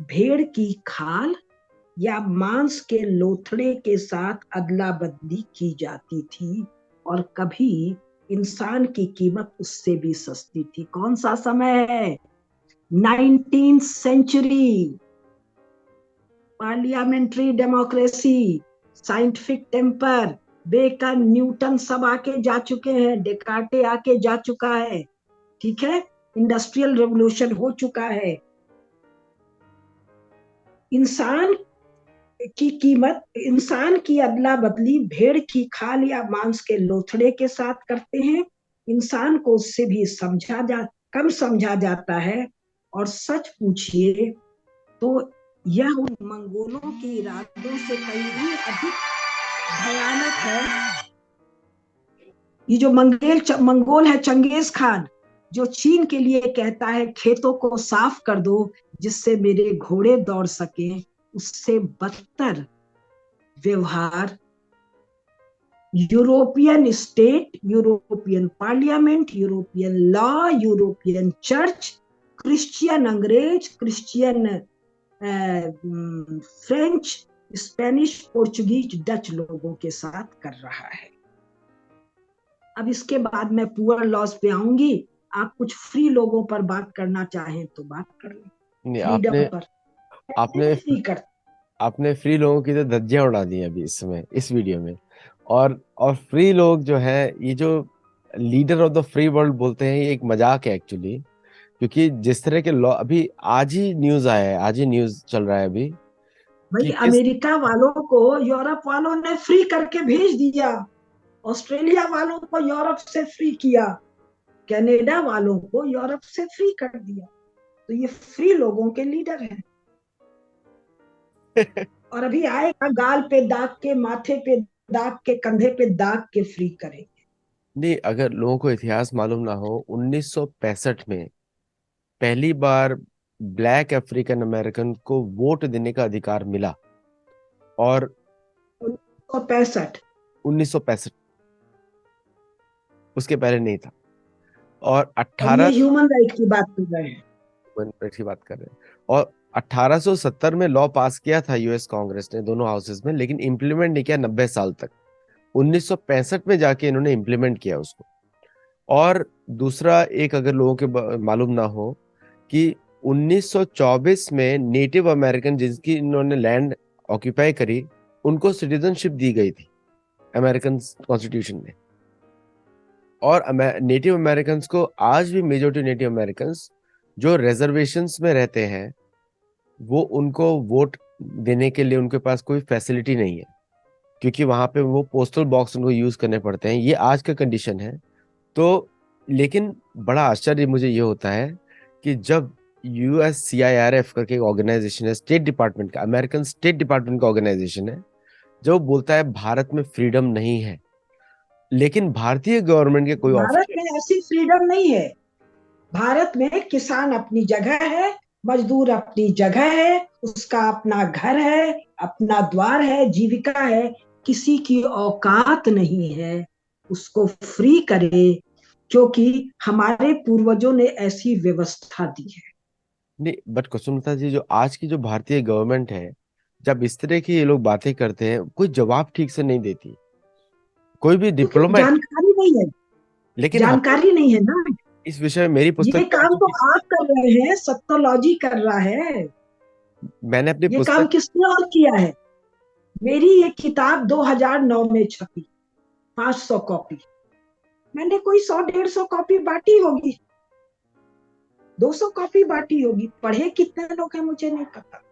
Speaker 2: भेड़ की खाल या मांस के लोथड़े के साथ अदला बदली की जाती थी, और कभी इंसान की कीमत उससे भी सस्ती थी। कौन सा समय है? 19th century. Parliamentary democracy, scientific temper, Bacon, Newton सब आके जा चुके हैं, डेकार्टे आके जा चुका है, ठीक है, इंडस्ट्रियल रेवोल्यूशन हो चुका है। इंसान की कीमत, इंसान की अदला बदली भेड़ की खाल या मांस के लोथड़े के साथ करते हैं। इंसान को उससे भी कम समझा जाता है। और सच पूछिए तो यह उन मंगोलों के इरादों से कहीं भी अधिक भयानक है। ये जो मंगोल है, चंगेज खान, जो चीन के लिए कहता है खेतों को साफ कर दो जिससे मेरे घोड़े दौड़ सके, उससे बदतर व्यवहार European state, European parliament, European law, European church, Christian अंग्रेज, Christian French, Spanish, Portuguese, Dutch लोगों के साथ कर रहा है। अब इसके बाद मैं पुअर लॉस पे आऊंगी। आप कुछ फ्री लोगों पर बात करना चाहें तो बात कर लें, फ्रीडम पर।
Speaker 1: आपने
Speaker 2: फ्री कर
Speaker 1: आपने फ्री लोगों की तो धज्जियां उड़ा दी अभी इस समय इस वीडियो में। और फ्री लोग जो है, ये जो leader of the free world बोलते हैं, ये एक मजाक है एक्चुअली। क्योंकि जिस तरह के लॉ, अभी आज ही न्यूज आया है, आज ही न्यूज चल रहा है अभी
Speaker 2: भाई,
Speaker 1: कि किस
Speaker 2: अमेरिका वालों को यूरोप वालों ने फ्री करके भेज दिया, ऑस्ट्रेलिया वालों को यूरोप से फ्री किया, कनाडा वालों को यूरोप से फ्री कर दिया। तो ये फ्री लोगों के लीडर हैं। और अभी आएगा गाल पे दाग के, माथे पे दाग के, कंधे पे दाग के फ्री करेंगे।
Speaker 1: नहीं, अगर लोगों को इतिहास मालूम ना हो, 1965 में पहली बार ब्लैक अफ्रीकन अमेरिकन को वोट देने का अधिकार मिला। और
Speaker 2: 1965।
Speaker 1: 1965, उसके पहले नहीं था। और
Speaker 2: और ये
Speaker 1: 18
Speaker 2: ह्यूमन राइट की बात कर रहे हैं।
Speaker 1: की बात कर रहे हैं। और 1870 में लॉ पास किया था यूएस कांग्रेस ने, दोनों हाउसेस में, लेकिन इंप्लीमेंट नहीं किया 90 साल तक। 1965 में जाके इन्होंने इम्प्लीमेंट किया उसको। और दूसरा एक, अगर लोगों के मालूम ना हो, कि 1924 में नेटिव अमेरिकन जिनकी इन्होंने लैंड ऑक्यूपाई करी, उनको सिटीजनशिप दी गई थी अमेरिकन कॉन्स्टिट्यूशन में। और नेटिव अमेरिकन को आज भी, मेजोरिटी नेटिव अमेरिकन जो रिजर्वेशंस में रहते हैं, वो उनको वोट देने के लिए उनके पास कोई फैसिलिटी नहीं है, क्योंकि वहां पे वो पोस्टल बॉक्स उनको यूज करने पड़ते हैं। ये आज का कंडीशन है। तो लेकिन बड़ा आश्चर्य मुझे ये होता है कि जब USCIRF करके एक ऑर्गेनाइजेशन है, स्टेट डिपार्टमेंट का, अमेरिकन स्टेट डिपार्टमेंट का ऑर्गेनाइजेशन है, जो बोलता है भारत में फ्रीडम नहीं है, लेकिन भारतीय गवर्नमेंट के कोई
Speaker 2: भारत
Speaker 1: ऑफिशियल,
Speaker 2: में ऐसी फ्रीडम नहीं है। भारत में किसान अपनी जगह है, मजदूर अपनी जगह है, उसका अपना घर है, अपना द्वार है, जीविका है। किसी की औकात नहीं है उसको फ्री करे, क्योंकि हमारे पूर्वजों ने ऐसी व्यवस्था दी है।
Speaker 1: नहीं, बट कुसुमलता जी, जो आज की जो भारतीय गवर्नमेंट है, जब इस तरह की ये लोग बातें करते हैं, कोई जवाब ठीक से नहीं देती, कोई भी
Speaker 2: क्योंकि
Speaker 1: डिप्लोमेट।
Speaker 2: जानकारी नहीं है।
Speaker 1: लेकिन हम लोग
Speaker 2: जानकारी नहीं है ना।
Speaker 1: इस विषय में, मेरी पुस्तक
Speaker 2: ये
Speaker 1: में आ
Speaker 2: काम तो
Speaker 1: चुकी,
Speaker 2: आप कर रहे हैं, सत्तोलॉजी कर रहा है।
Speaker 1: मैंने अपनी
Speaker 2: ये काम
Speaker 1: पुस्तक,
Speaker 2: किसने और किया है? मेरी ये किताब 2009 में छपी, 500 कॉपी। मैंने कोई 100-150 कॉपी बांटी होगी, 200 कॉपी बांटी होगी। पढ़े कितने लोग हैं मुझे नहीं पता।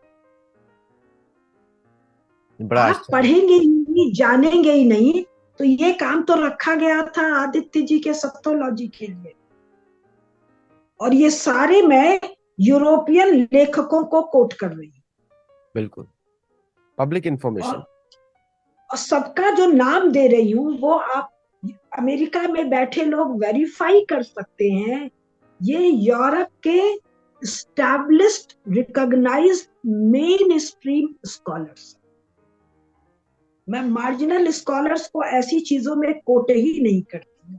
Speaker 1: बड़ा
Speaker 2: आप
Speaker 1: आश्चर्य।
Speaker 2: पढ़ेंगे ही नहीं, जानेंगे ही नहीं, तो ये काम तो रखा गया था आदित्य जी के सत्तोलॉजी के लिए। और ये सारे मैं यूरोपियन लेखकों को कोट कर रही हूँ।
Speaker 1: बिल्कुल, पब्लिक इंफॉर्मेशन।
Speaker 2: और, और सबका जो नाम दे रही हूँ वो आप अमेरिका में बैठे लोग वेरीफाई कर सकते हैं। ये यूरोप के established recognised main stream scholars. मैं मार्जिनल स्कॉलर्स को ऐसी चीजों में कोट ही नहीं करती हूँ।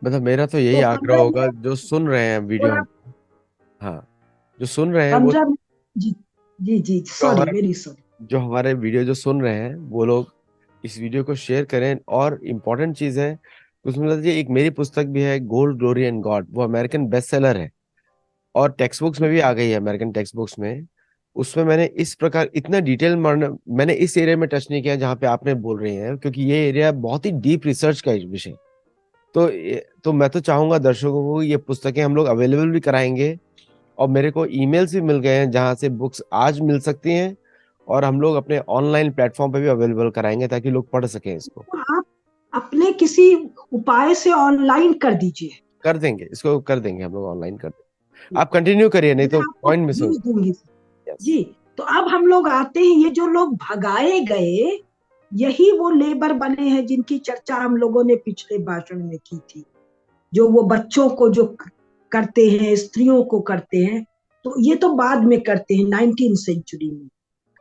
Speaker 1: मतलब मेरा तो यही
Speaker 2: तो
Speaker 1: आग्रह
Speaker 2: 15
Speaker 1: होगा,
Speaker 2: मिनट
Speaker 1: जो सुन रहे हैं वीडियो
Speaker 2: थोड़ा,
Speaker 1: हम, हाँ, जो सुन रहे हैं वो,
Speaker 2: 15 मिनट। जी जी जी,
Speaker 1: जो
Speaker 2: सॉरी,
Speaker 1: हमारा
Speaker 2: वेरी सॉरी।
Speaker 1: जो हमारे वीडियो जो सुन रहे हैं, वो लोग इस वीडियो को शेयर करें। और इम्पोर्टेंट चीज है, उसमें मतलब ये एक मेरी पुस्तक भी है, गोल्ड ग्लोरी एंड गॉड, वो अमेरिकन बेस्ट सेलर है, और टेक्स्ट बुक्स में भी आ गई है, अमेरिकन टेक्स्ट बुक्स में। उसमें मैंने इस प्रकार इतना डिटेल मैंने इस एरिया में टच नहीं किया जहाँ पे आपने बोल रहे हैं, क्योंकि ये एरिया बहुत ही डीप रिसर्च का एक विषय। तो मैं तो चाहूंगा दर्शकों को, ये पुस्तकें हम लोग अवेलेबल भी कराएंगे, और मेरे को ईमेल्स भी मिल गए हैं जहाँ से बुक्स आज मिल सकती हैं, और हम लोग अपने ऑनलाइन प्लेटफॉर्म पे भी अवेलेबल कराएंगे ताकि लोग पढ़ सकें इसको।
Speaker 2: तो आप अपने किसी उपाय से ऑनलाइन कर दीजिए।
Speaker 1: कर देंगे, इसको कर देंगे, हम लोग ऑनलाइन कर देंगे। आप कंटिन्यू करिए, नहीं
Speaker 2: मैं
Speaker 1: तो
Speaker 2: आपको
Speaker 1: पॉइंट मिस हो।
Speaker 2: भेज दूंगी।
Speaker 1: यस।
Speaker 2: जी। तो अब हम लोग आते हैं, ये जो लोग भगाए गए, यही वो लेबर बने हैं जिनकी चर्चा हम लोगों ने पिछले भाषण में की थी। जो वो बच्चों को जो करते हैं, स्त्रियों को करते हैं, तो ये तो बाद में करते हैं 19 सेंचुरी में।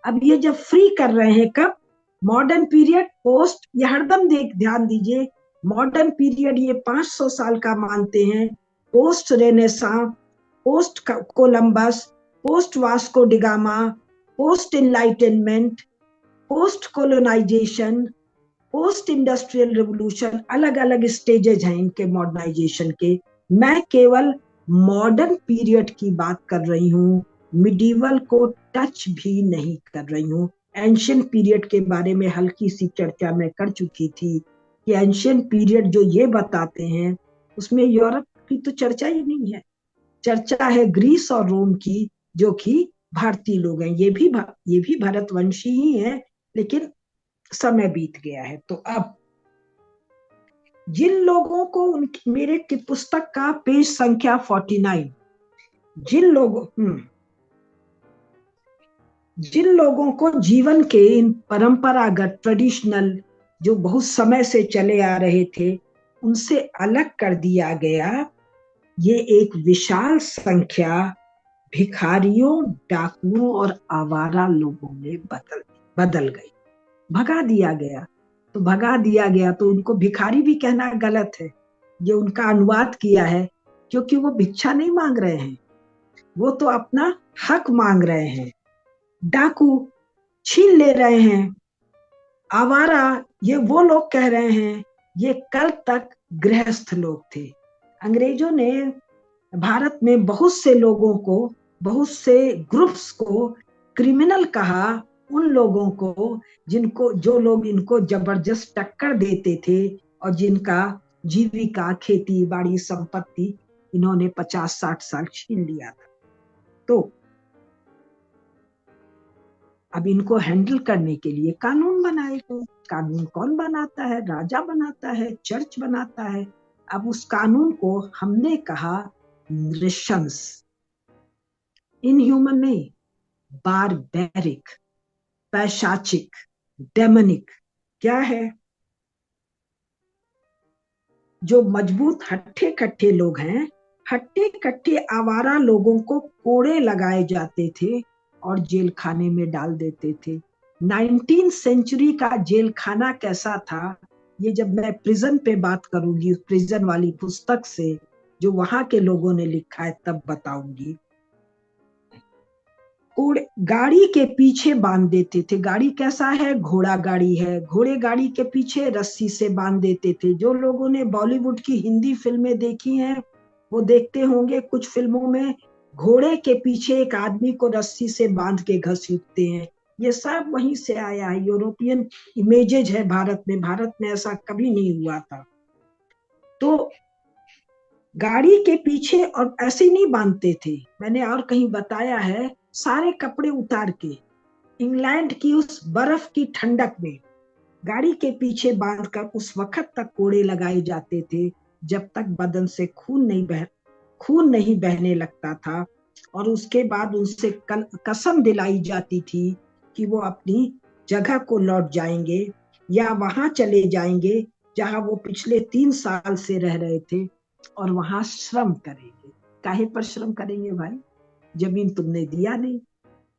Speaker 2: अब ये जब फ्री कर रहे हैं, कब? मॉडर्न पीरियड, पोस्ट, ये हरदम ध्यान दीजिए। मॉडर्न पीरियड ये 500 साल का मानते हैं। Post renaissance, post Columbus, post Vasco da Gama, post enlightenment, post colonisation, post industrial revolution, अलग अलग स्टेजेस हैं इनके मॉडर्नाइजेशन के। मैं केवल मॉडर्न पीरियड की बात कर रही हूँ, मिडिवल को टच भी नहीं कर रही हूँ। एंशियंट पीरियड के बारे में हल्की सी चर्चा मैं कर चुकी थी कि एंशियंट पीरियड जो ये बताते हैं, उसमें यूरोप की तो चर्चा ही नहीं है। चर्चा है ग्रीस और रोम की, जो कि भारतीय लोग हैं। ये भी भारतवंशी ही है, लेकिन समय बीत गया है। तो अब जिन लोगों को मेरे की पुस्तक का पेज संख्या 49, जिन लोगों जिन लोगों को जीवन के इन परंपरागत ट्रेडिशनल जो बहुत समय से चले आ रहे थे, उनसे अलग कर दिया गया, ये एक विशाल संख्या भिखारियों, डाकुओं और आवारा लोगों में बदल बदल गई। भगा दिया गया। तो भगा दिया गया तो उनको भिखारी भी कहना गलत है, ये उनका अनुवाद किया है, क्योंकि वो भिक्षा नहीं मांग रहे हैं, वो तो अपना हक मांग रहे हैं। डाकू छीन ले रहे हैं, आवारा ये वो लोग कह रहे हैं, ये कल तक गृहस्थ लोग थे। अंग्रेजों ने भारत में बहुत से लोगों को, बहुत से ग्रुप्स को क्रिमिनल कहा, उन लोगों को जिनको, जो लोग इनको जबरदस्त टक्कर देते थे और जिनका जीविका, खेती बाड़ी, संपत्ति इन्होंने 50-60 साल छीन लिया था। तो अब इनको हैंडल करने के लिए कानून बनाए गए। कानून कौन बनाता है? राजा बनाता है, चर्च बनाता है। अब उस कानून को हमने कहा नृशंस, इनह्यूमन नहीं, बारबेरिक, पैशाचिक, डेमनिक। क्या है? जो मजबूत हट्टे कट्टे लोग हैं, हट्टे कट्टे आवारा लोगों को कोड़े लगाए जाते थे और जेल खाने में डाल देते थे। 19th सेंचुरी का जेल खाना कैसा था, ये जब मैं प्रिजन पे बात करूंगी, प्रिजन वाली पुस्तक से जो वहां के लोगों ने लिखा है, तब बताऊंगी। गाड़ी के पीछे बांध देते थे। गाड़ी कैसा है? घोड़ा गाड़ी है। घोड़े गाड़ी के पीछे रस्सी से बांध देते थे। जो लोगों ने बॉलीवुड की हिंदी फिल्में देखी हैं, वो देखते होंगे कुछ फिल्मों में घोड़े के पीछे एक आदमी को रस्सी से बांध के घसीटते हैं। ये सब वहीं से आया है, यूरोपियन इमेजेज है भारत में। भारत में ऐसा कभी नहीं हुआ था। तो गाड़ी के पीछे, और ऐसे नहीं बांधते थे, मैंने और कहीं बताया है, सारे कपड़े उतार के इंग्लैंड की उस बर्फ की ठंडक में गाड़ी के पीछे बांधकर उस वक्त तक कोड़े लगाए जाते थे, जब तक बदन से खून नहीं बहने लगता था। और उसके बाद उनसे कसम दिलाई जाती थी कि वो अपनी जगह को लौट जाएंगे या वहां चले जाएंगे जहां वो पिछले 3 साल से रह रहे थे, और वहां श्रम करेंगे। काहे पर श्रम करेंगे भाई? जमीन तुमने दिया नहीं,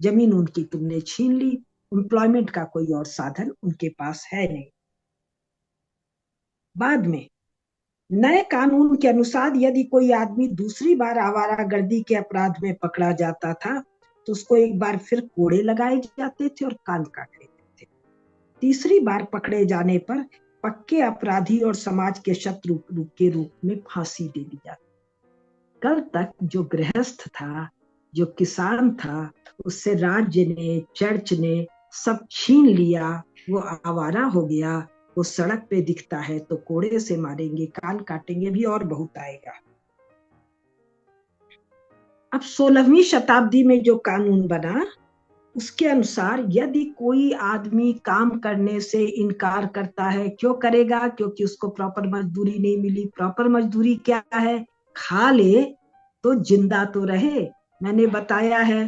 Speaker 2: जमीन उनकी तुमने छीन ली, एम्प्लॉयमेंट का कोई और साधन उनके पास है नहीं। बाद में नए कानून के अनुसार यदि कोई आदमी दूसरी बार आवारागर्दी के अपराध में पकड़ा जाता था, तो उसको एक बार फिर कोड़े लगाए जाते थे और कान काट लेते थे। तीसरी बार पकड़े जाने पर पक्के अपराधी और समाज के शत्रु के रूप में फांसी दे दी जाती। कल तक जो गृहस्थ था, जो किसान था, उससे राज्य ने, चर्च ने सब छीन लिया। वो आवारा हो गया। वो सड़क पे दिखता है तो कोड़े से मारेंगे, कान काटेंगे भी, और बहुत आएगा। अब 16वीं शताब्दी में जो कानून बना, उसके अनुसार यदि कोई आदमी काम करने से इनकार करता है, क्यों करेगा? क्योंकि उसको प्रॉपर मजदूरी नहीं मिली। प्रॉपर मजदूरी क्या है? खा ले तो जिंदा तो रहे। मैंने बताया है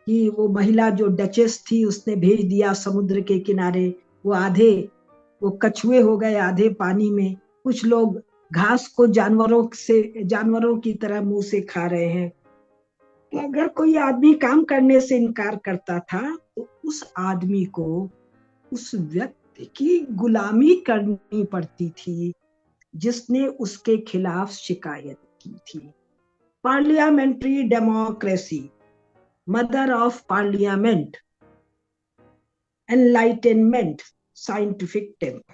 Speaker 2: कि वो महिला जो डचेस थी, उसने भेज दिया समुद्र के किनारे। वो कछुए हो गए आधे पानी में। कुछ लोग घास को जानवरों की तरह मुंह से खा रहे हैं। तो अगर कोई आदमी काम करने से इनकार करता था, तो उस आदमी को उस व्यक्ति की गुलामी करनी पड़ती थी जिसने उसके खिलाफ शिकायत की थी। Parliamentary democracy, mother of parliament, enlightenment, scientific temper.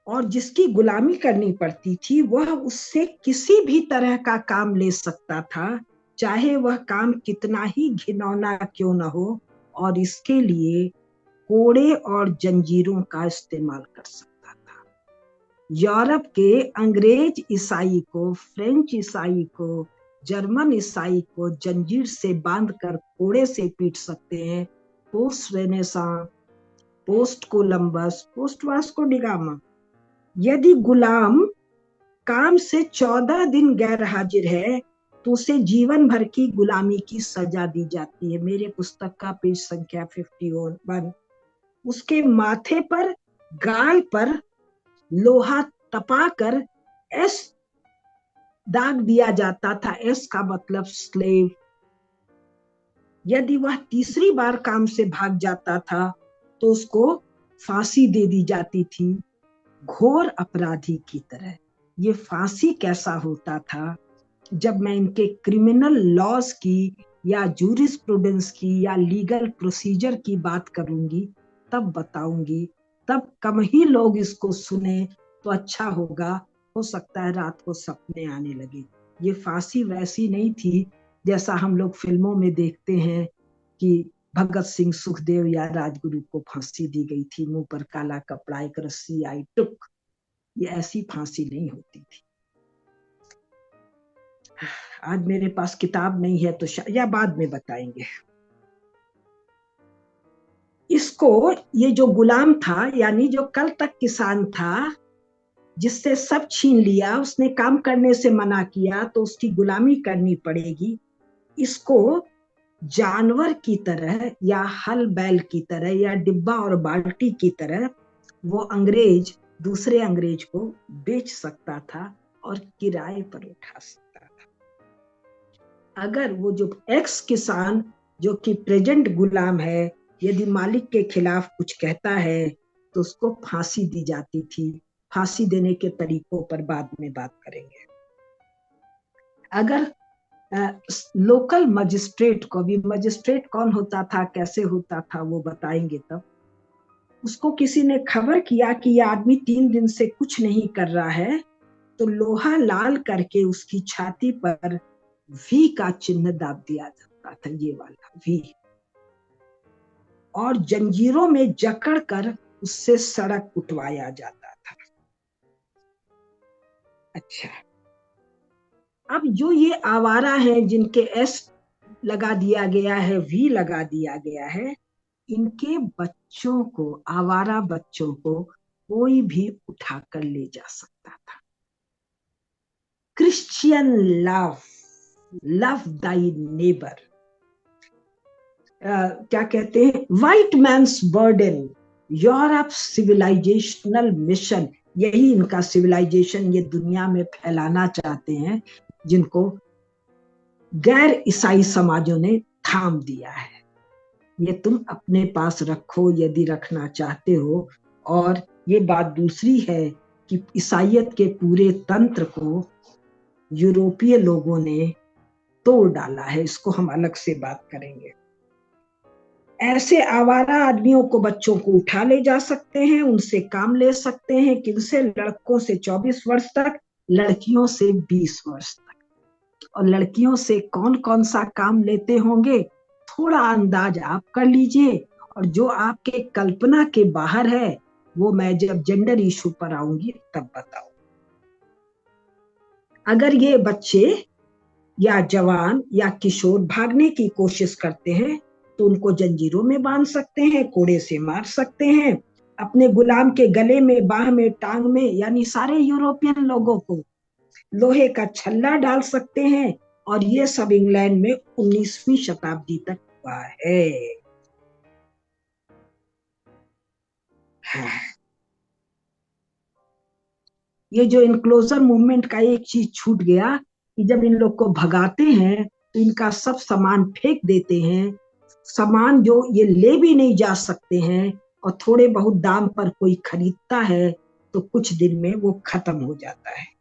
Speaker 2: और जिसकी गुलामी करनी पड़ती थी, वह उससे किसी भी तरह का काम ले सकता था, चाहे वह काम कितना ही घिनौना क्यों न हो, और इसके लिए कोड़े और जंजीरों का इस्तेमाल कर सकता था। यूरोप के अंग्रेज ईसाई को, फ्रेंच ईसाई को, जर्मन ईसाई को जंजीर से बांधकर कोड़े से पीट सकते हैं। Post renaissance, post Columbus, post Vasco da Gama. यदि गुलाम काम से 14 दिन गैर हाजिर है, तो उसे जीवन भर की गुलामी की सजा दी जाती है। मेरे पुस्तक का पेज संख्या 51। उसके माथे पर, गाल पर लोहा तपाकर एस दाग दिया जाता था। एस का मतलब स्लेव। यदि वह तीसरी बार काम से भाग जाता था, तो उसको फांसी दे दी जाती थी, घोर अपराधी की तरह। ये फांसी कैसा होता था? जब मैं इनके क्रिमिनल लॉज की या जूरिस्प्रूडेंस की या लीगल प्रोसीजर की बात करूंगी तब बताऊंगी, तब कम ही लोग इसको सुने तो अच्छा होगा। हो सकता है रात को सपने आने लगे। ये फांसी वैसी नहीं थी जैसा हम लोग फिल्मों में देखते हैं कि भगत सिंह, सुखदेव या राजगुरु को फांसी दी गई थी, मुंह पर काला कपड़ा, एक रस्सी आई टुक। ये ऐसी फांसी नहीं होती थी। आज मेरे पास किताब नहीं है तो या बाद में बताएंगे। इसको, ये जो गुलाम था यानी जो कल तक किसान था, जिससे सब छीन लिया, उसने काम करने से मना किया तो उसकी गुलामी करनी पड़ेगी। इसको जानवर की तरह या हल बैल की तरह या डिब्बा और बाल्टी की तरह वो अंग्रेज दूसरे अंग्रेज को बेच सकता था और किराए पर उठा सकता था। अगर वो जो एक्स किसान जो कि प्रेजेंट गुलाम है, यदि मालिक के खिलाफ कुछ कहता है तो उसको फांसी दी जाती थी। फांसी देने के तरीकों पर बाद में बात करेंगे। अगर लोकल मजिस्ट्रेट को, भी मजिस्ट्रेट कौन होता था, कैसे होता था, वो बताएंगे तब। उसको किसी ने खबर किया कि ये आदमी 3 दिन से कुछ नहीं कर रहा है, तो लोहा लाल करके उसकी छाती पर वी का चिन्ह दाब दिया जाता था, ये वाला वी, और जंजीरों में जकड़ कर उससे सड़क उठवाया जाता था। अच्छा, अब जो ये आवारा हैं जिनके एस लगा दिया गया है, वी लगा दिया गया है, इनके बच्चों को, आवारा बच्चों को कोई भी उठाकर ले जा सकता था। Christian love, love thy neighbour, क्या कहते हैं, white man's burden, Europe civilisational mission, यही इनका सिविलाइजेशन ये दुनिया में फैलाना चाहते हैं, जिनको गैर ईसाई समाजों ने थाम दिया है। ये तुम अपने पास रखो यदि रखना चाहते हो। और ये बात दूसरी है कि ईसाइयत के पूरे तंत्र को यूरोपीय लोगों ने तोड़ डाला है, इसको हम अलग से बात करेंगे। ऐसे आवारा आदमियों को, बच्चों को उठा ले जा सकते हैं, उनसे काम ले सकते हैं। किनसे? लड़कों से 24 वर्ष तक, लड़कियों से 20 वर्ष तक। और लड़कियों से कौन कौन सा काम लेते होंगे, थोड़ा अंदाज आप कर लीजिए, और जो आपके कल्पना के बाहर है वो मैं जब जेंडर इशू पर आऊंगी तब बताऊं। अगर ये बच्चे या जवान या किशोर भागने की कोशिश करते हैं तो उनको जंजीरों में बांध सकते हैं, कोड़े से मार सकते हैं, अपने गुलाम के गले में, बाह में, टांग में, यानी सारे यूरोपियन लोगों को लोहे का छल्ला डाल सकते हैं। और ये सब इंग्लैंड में 19वीं शताब्दी तक हुआ है। ये जो इनक्लोजर मूवमेंट का एक चीज छूट गया कि जब इन लोग को भगाते हैं तो इनका सब सामान फेंक देते हैं, सामान जो ये ले भी नहीं जा सकते हैं, और थोड़े बहुत दाम पर कोई खरीदता है तो कुछ दिन में वो खत्म हो जाता है।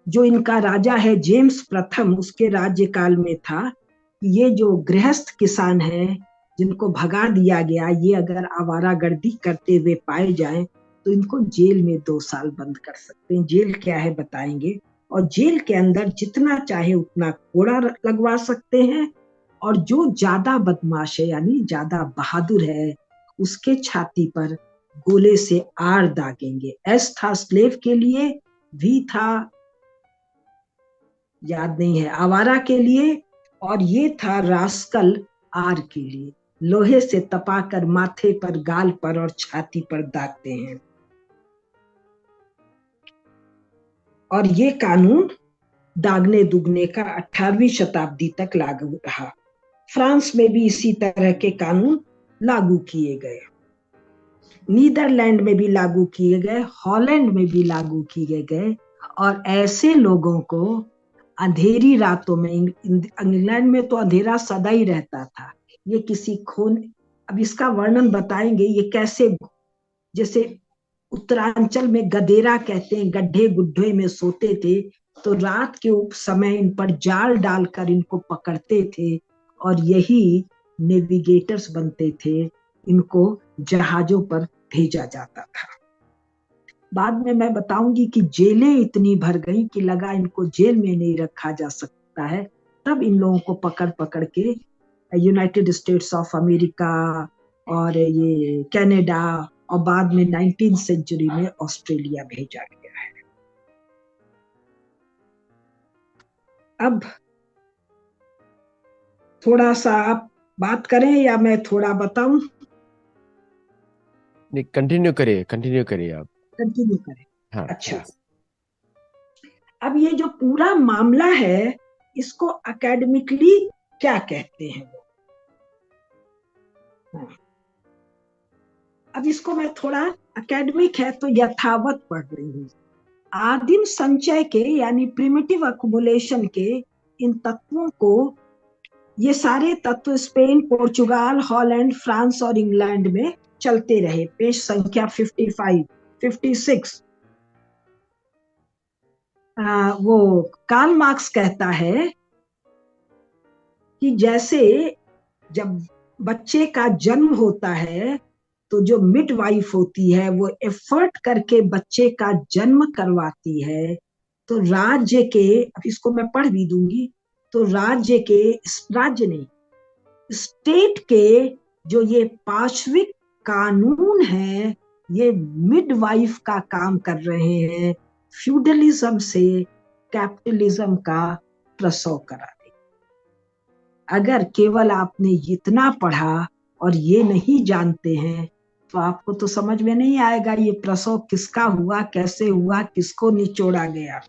Speaker 2: जो इनका राजा है जेम्स प्रथम, उसके राज्यकाल में था कि ये जो गृहस्थ किसान हैं जिनको भगा दिया गया, ये अगर आवारागर्दी करते हुए पाए जाएं तो इनको जेल में 2 साल बंद कर सकते हैं। जेल क्या है बताएंगे। और जेल के अंदर जितना चाहे उतना कोड़ा लगवा सकते हैं, और जो ज्यादा बदमाश है यानी ज्यादा बहादुर है उसके छाती पर गोले से आड़ दागेंगे। एस था स्लेव के लिए, वी था, याद नहीं है, आवारा के लिए, और ये था रास्कल, आर के लिए। लोहे से तपाकर माथे पर, गाल पर और छाती पर दागते हैं। और ये कानून दागने दुगने का 18वीं शताब्दी तक लागू रहा। फ्रांस में भी इसी तरह के कानून लागू किए गए, नीदरलैंड में भी लागू किए गए, हॉलैंड में भी लागू किए गए। और ऐसे लोगों को अंधेरी रातों में, इंग्लैंड में तो अंधेरा सदा ही रहता था, ये किसी खून, अब इसका वर्णन बताएंगे ये कैसे, जैसे उत्तरांचल में गदेरा कहते हैं, गड्ढे गुड्ढे में सोते थे, तो रात के समय इन पर जाल डालकर इनको पकड़ते थे और यही नेविगेटर्स बनते थे, इनको जहाजों पर भेजा जाता था। बाद में मैं बताऊंगी कि जेलें इतनी भर गई कि लगा इनको जेल में नहीं रखा जा सकता है, तब इन लोगों को पकड़ पकड़ के यूनाइटेड स्टेट्स ऑफ अमेरिका और ये कनाडा और बाद में 19th सेंचुरी में ऑस्ट्रेलिया भेजा गया है। अब थोड़ा सा आप बात करें या मैं थोड़ा बताऊं?
Speaker 1: नहीं, कंटिन्यू करिए आप।
Speaker 2: कंटिन्यू करें।
Speaker 1: हाँ,
Speaker 2: अच्छा, अब ये जो पूरा मामला है इसको एकेडमिकली क्या कहते हैं वो? हाँ। अब इसको मैं थोड़ा, एकेडमिक है तो यथावत पढ़ रही हूँ। आदिम संचय के यानी प्रिमिटिव अकुमुलेशन के इन तत्वों को, ये सारे तत्व स्पेन, पोर्चुगाल, हॉलैंड, फ्रांस और इंग्लैंड में चलते रहे। पेज संख्या 55, 56। वो कार्ल मार्क्स कहता है कि जैसे जब बच्चे का जन्म होता है तो जो मिडवाइफ होती है वो एफर्ट करके बच्चे का जन्म करवाती है, तो राज्य के, अब इसको मैं पढ़ भी दूंगी, तो राज्य नहीं, स्टेट के जो ये पाशविक कानून है ये मिडवाइफ का काम कर रहे हैं, फ्यूडलिज्म से कैपिटलिज्म का प्रसव करा दे। अगर केवल आपने इतना पढ़ा और ये नहीं जानते हैं तो आपको तो समझ में नहीं आएगा ये प्रसव किसका हुआ, कैसे हुआ, किसको निचोड़ा गया।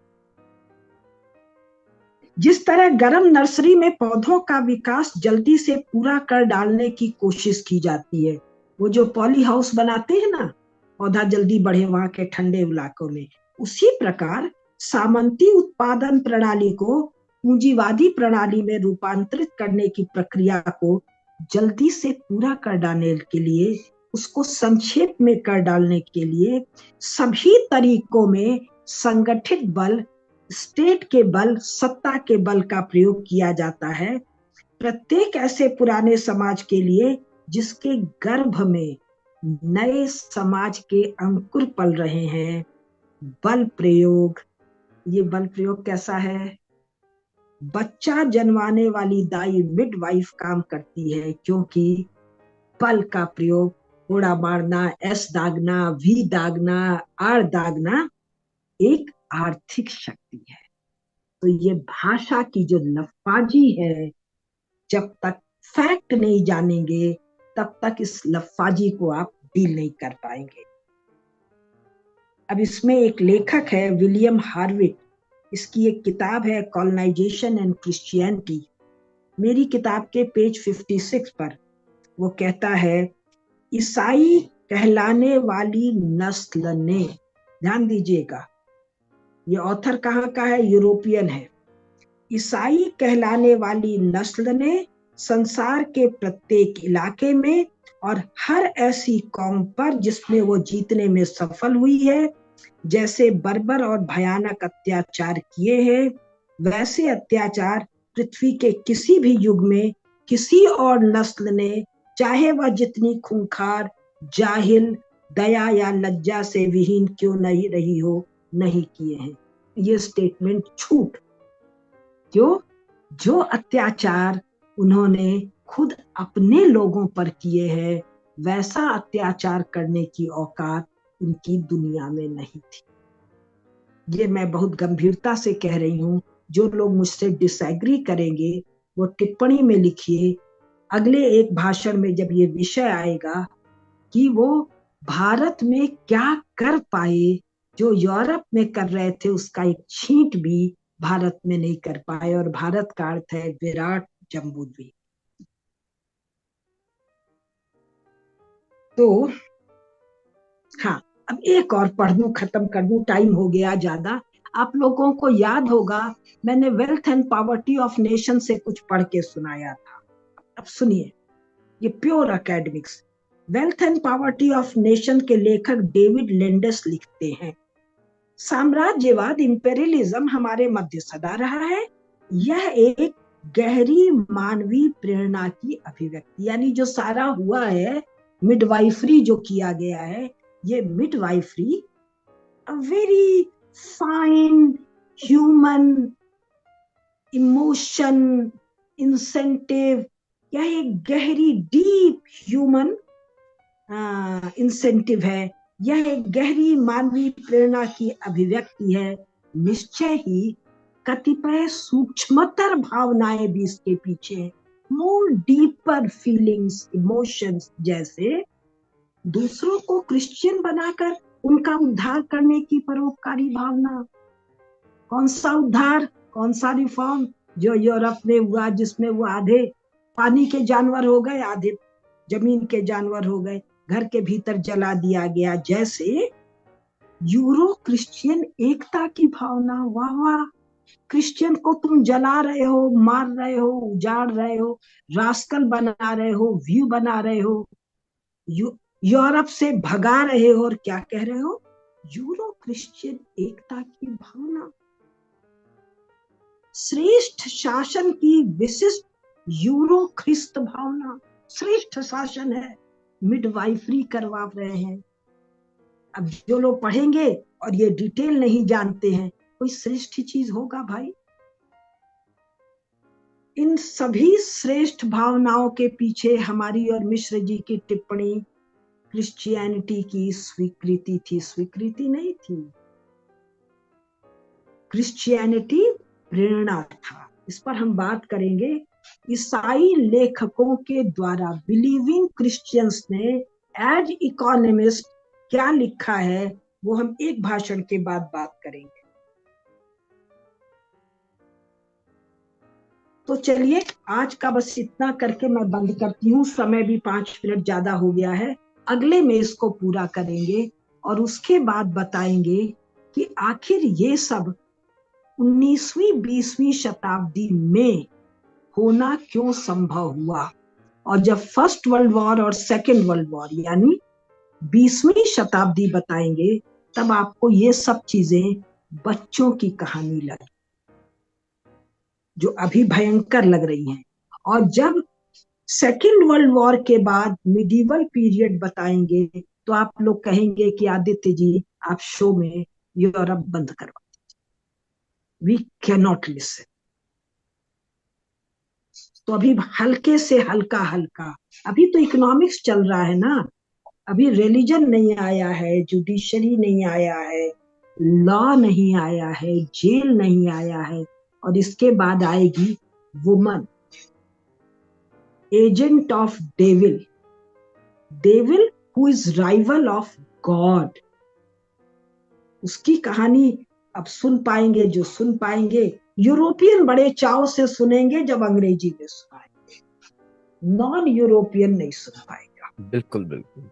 Speaker 2: जिस तरह गर्म नर्सरी में पौधों का विकास जल्दी से पूरा कर डालने की कोशिश की जाती है, वो जो पॉली हाउस बनाते हैं ना, पौधा जल्दी बढ़े वहां के ठंडे इलाकों में, उसी प्रकार सामंती उत्पादन प्रणाली को पूंजीवादी प्रणाली में रूपांतरित करने की प्रक्रिया को जल्दी से पूरा कर डालने के लिए, उसको संक्षेप में कर डालने के लिए सभी तरीकों में संगठित बल, स्टेट के बल, सत्ता के बल का प्रयोग किया जाता है। प्रत्येक ऐसे पुराने समाज के लिए जिसके गर्भ में नए समाज के अंकुर पल रहे हैं, बल प्रयोग, ये बल प्रयोग कैसा है? बच्चा जन्माने वाली दाई मिडवाइफ काम करती है, क्योंकि बल का प्रयोग, घोड़ा मारना, एस दागना, वी दागना, आर दागना एक आर्थिक शक्ति है। तो ये भाषा की जो लफाजी है, जब तक फैक्ट नहीं जानेंगे तब तक इस लफाजी को आप डील नहीं कर पाएंगे। अब इसमें एक लेखक है विलियम हार्विट, इसकी एक किताब है कॉलोनाइजेशन एंड क्रिश्चियनिटी। मेरी किताब के पेज 56 पर वो कहता है, ईसाई कहलाने वाली नस्ल ने, ध्यान दीजिएगा ये ऑथर कहाँ का है, यूरोपियन है, ईसाई कहलाने वाली नस्ल ने संसार के प्रत्येक इलाके में और हर ऐसी कौम पर जिसमें वो जीतने में सफल हुई है, जैसे बर्बर और भयानक अत्याचार किए हैं, वैसे अत्याचार पृथ्वी के किसी भी युग में किसी और नस्ल ने, चाहे वह जितनी खूंखार, जाहिल, दया या लज्जा से विहीन क्यों नहीं रही हो, नहीं किए हैं। ये स्टेटमेंट झूठ, क्यों? जो अत्याचार उन्होंने खुद अपने लोगों पर किए हैं, वैसा अत्याचार करने की औकात उनकी दुनिया में नहीं थी। ये मैं बहुत गंभीरता से कह रही हूँ। जो लोग मुझसे डिसएग्री करेंगे वो टिप्पणी में लिखिए। अगले एक भाषण में जब ये विषय आएगा कि वो भारत में क्या कर पाए जो यूरोप में कर रहे थे, उसका एक छींट भी भारत में नहीं कर पाए, और भारत का अर्थ है विराट जम्बूद्वीप। तो हाँ, अब एक और पढ़ दूं, खत्म कर दूं, टाइम हो गया ज्यादा। आप लोगों को याद होगा मैंने wealth and poverty of nation से कुछ पढ़ के सुनाया था। अब सुनिए, ये pure academics. Wealth and poverty of nation के लेखक डेविड लेंडस लिखते हैं, साम्राज्यवाद इंपेरियलिज्म हमारे मध्य सदा रहा है। यह एक गहरी मानवीय प्रेरणा की अभिव्यक्ति, यानी जो सारा हुआ है, मिडवाइफरी जो किया गया है, ये midwifery a very fine human emotion incentive, यह एक गहरी डीप ह्यूमन इंसेंटिव है, यह एक गहरी मानवीय प्रेरणा की अभिव्यक्ति है। निश्चय ही कतिपय सूक्ष्मतर भावनाएं भी इसके पीछे हैं, मोर डीपर फीलिंग्स इमोशंस, जैसे दूसरों को क्रिश्चियन बनाकर उनका उद्धार करने की परोपकारी भावना। कौन सा उद्धार, कौन सा रिफॉर्म जो यूरोप में हुआ, जिसमें वो आधे पानी के जानवर हो गए, आधे जमीन के जानवर हो गए, घर के भीतर जला दिया गया। जैसे यूरो क्रिश्चियन एकता की भावना, वाह वाह, क्रिश्चियन को तुम जला रहे हो, मार रहे हो, उजाड़ रहे हो, रास्कल बना रहे हो, व्यू बना रहे हो, यूरोप से भगा रहे हो, और क्या कह रहे हो, यूरो क्रिश्चियन एकता की भावना। श्रेष्ठ शासन की विशिष्ट यूरो ख्रिस्त भावना, श्रेष्ठ शासन है, मिडवाइफरी करवा रहे हैं। अब जो लोग पढ़ेंगे और ये डिटेल नहीं जानते हैं, कोई श्रेष्ठ चीज होगा भाई। इन सभी श्रेष्ठ भावनाओं के पीछे हमारी और मिश्र जी की टिप्पणी क्रिश्चियनिटी की स्वीकृति थी, स्वीकृति नहीं थी। क्रिश्चियनिटी प्रेरणा था, इस पर हम बात करेंगे। ईसाई लेखकों के द्वारा बिलीविंग क्रिश्चियंस ने एज इकोनॉमिस्ट क्या लिखा है, वो हम एक भाषण के बाद बात करेंगे। तो चलिए आज का बस इतना करके मैं बंद करती हूँ, समय भी 5 मिनट ज्यादा हो गया है। अगले में इसको पूरा करेंगे और उसके बाद बताएंगे कि आखिर ये सब 19वीं 20वीं शताब्दी में होना क्यों संभव हुआ, और जब फर्स्ट वर्ल्ड वॉर और सेकेंड वर्ल्ड वॉर यानी 20वीं शताब्दी बताएंगे, तब आपको ये सब चीजें बच्चों की कहानी लगे, जो अभी भयंकर लग रही हैं। और जब सेकेंड वर्ल्ड वॉर के बाद मिडिवल पीरियड बताएंगे, तो आप लोग कहेंगे कि आदित्य जी आप शो में यूरोप बंद करवा, वी कैन नॉट लिसन। तो अभी हल्के से हल्का हल्का, अभी तो इकोनॉमिक्स चल रहा है ना, अभी रिलीजन नहीं आया है, जुडिशरी नहीं आया है, लॉ नहीं आया है, जेल नहीं आया है, और इसके बाद आएगी woman, agent of devil, devil who is rival of God. उसकी कहानी अब सुन पाएंगे जो सुन पाएंगे, यूरोपियन बड़े चाव से सुनेंगे जब अंग्रेजी में सुनाएंगे, नॉन यूरोपियन नहीं सुन पाएगा।
Speaker 1: बिल्कुल बिल्कुल,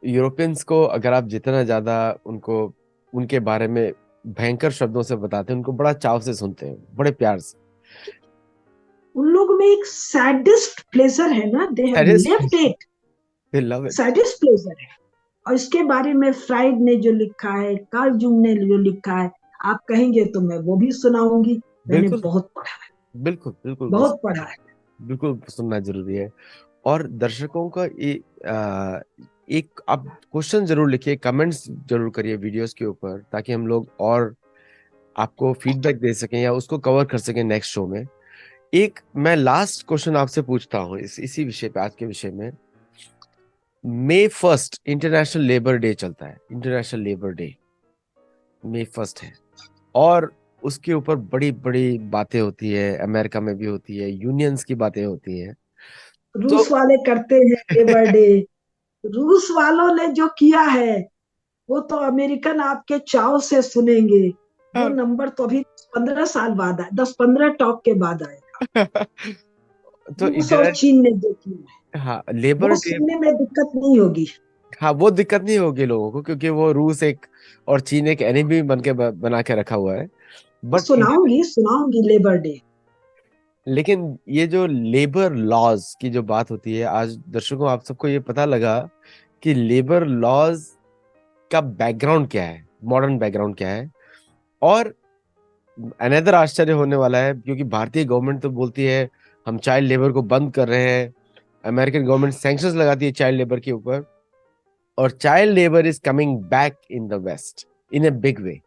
Speaker 1: यूरोपियंस को अगर आप जितना ज्यादा उनको उनके बारे में भयंकर शब्दों से बताते हैं, उनको बड़ा चाव से सुनते हैं, बड़े प्यार से।
Speaker 2: उन लोग में एक सैडिस्ट प्लेजर है ना, they have lived it,
Speaker 1: They love it.
Speaker 2: Sadist pleasure है। और इसके बारे में फ्राइड ने जो लिखा है, कार्ल जुंग ने जो लिखा है, आप कहेंगे तो मैं वो भी सुनाऊंगी, मैंने बहुत पढ़ा है,
Speaker 1: बिल्कुल बिल्कुल
Speaker 2: बहुत पढ़ा है,
Speaker 1: बिल्कुल सुनना जरूरी है। और दर्शकों का एक आप क्वेश्चन जरूर लिखिए, कमेंट्स जरूर करिए वीडियोस के ऊपर, ताकि हम लोग और आपको फीडबैक दे सकें या उसको कवर कर सकें नेक्स्ट शो में। एक मैं लास्ट क्वेश्चन आपसे पूछता हूँ इसी विषय पे, आज के विषय में। May 1 इंटरनेशनल लेबर डे चलता है, इंटरनेशनल लेबर डे May 1 है, और उसके ऊपर बड़ी बड़ी बातें होती है, अमेरिका में भी होती है, यूनियंस की बातें होती हैं।
Speaker 2: रूस वाले करते हैं लेबर डे, रूस वालों ने जो किया है वो तो अमेरिकन आपके चाव से सुनेंगे, वो नंबर तो अभी 15 साल बाद आए, 10-15 टॉक के बाद आएगा।
Speaker 1: तो
Speaker 2: रूस और चीन ने जो किया है,
Speaker 1: हाँ, लेबर
Speaker 2: वो
Speaker 1: डे,
Speaker 2: सुनने में दिक्कत नहीं होगी।
Speaker 1: हाँ वो दिक्कत नहीं होगी लोगों को, क्योंकि वो रूस एक और चीन एक एनिमी बन के बना के रखा हुआ है। बट
Speaker 2: सुनाऊंगी सुनाऊंगी लेबर डे।
Speaker 1: लेकिन ये जो लेबर लॉज की जो बात होती है, आज दर्शकों आप सबको ये पता लगा कि लेबर लॉज का बैकग्राउंड क्या है, मॉडर्न बैकग्राउंड क्या है। और अनदर आश्चर्य होने वाला है, क्योंकि भारतीय गवर्नमेंट तो बोलती है हम चाइल्ड लेबर को बंद कर रहे हैं, अमेरिकन गवर्नमेंट सैंक्शंस लगाती है चाइल्ड लेबर के ऊपर, और child labour is coming back in the west in a big way.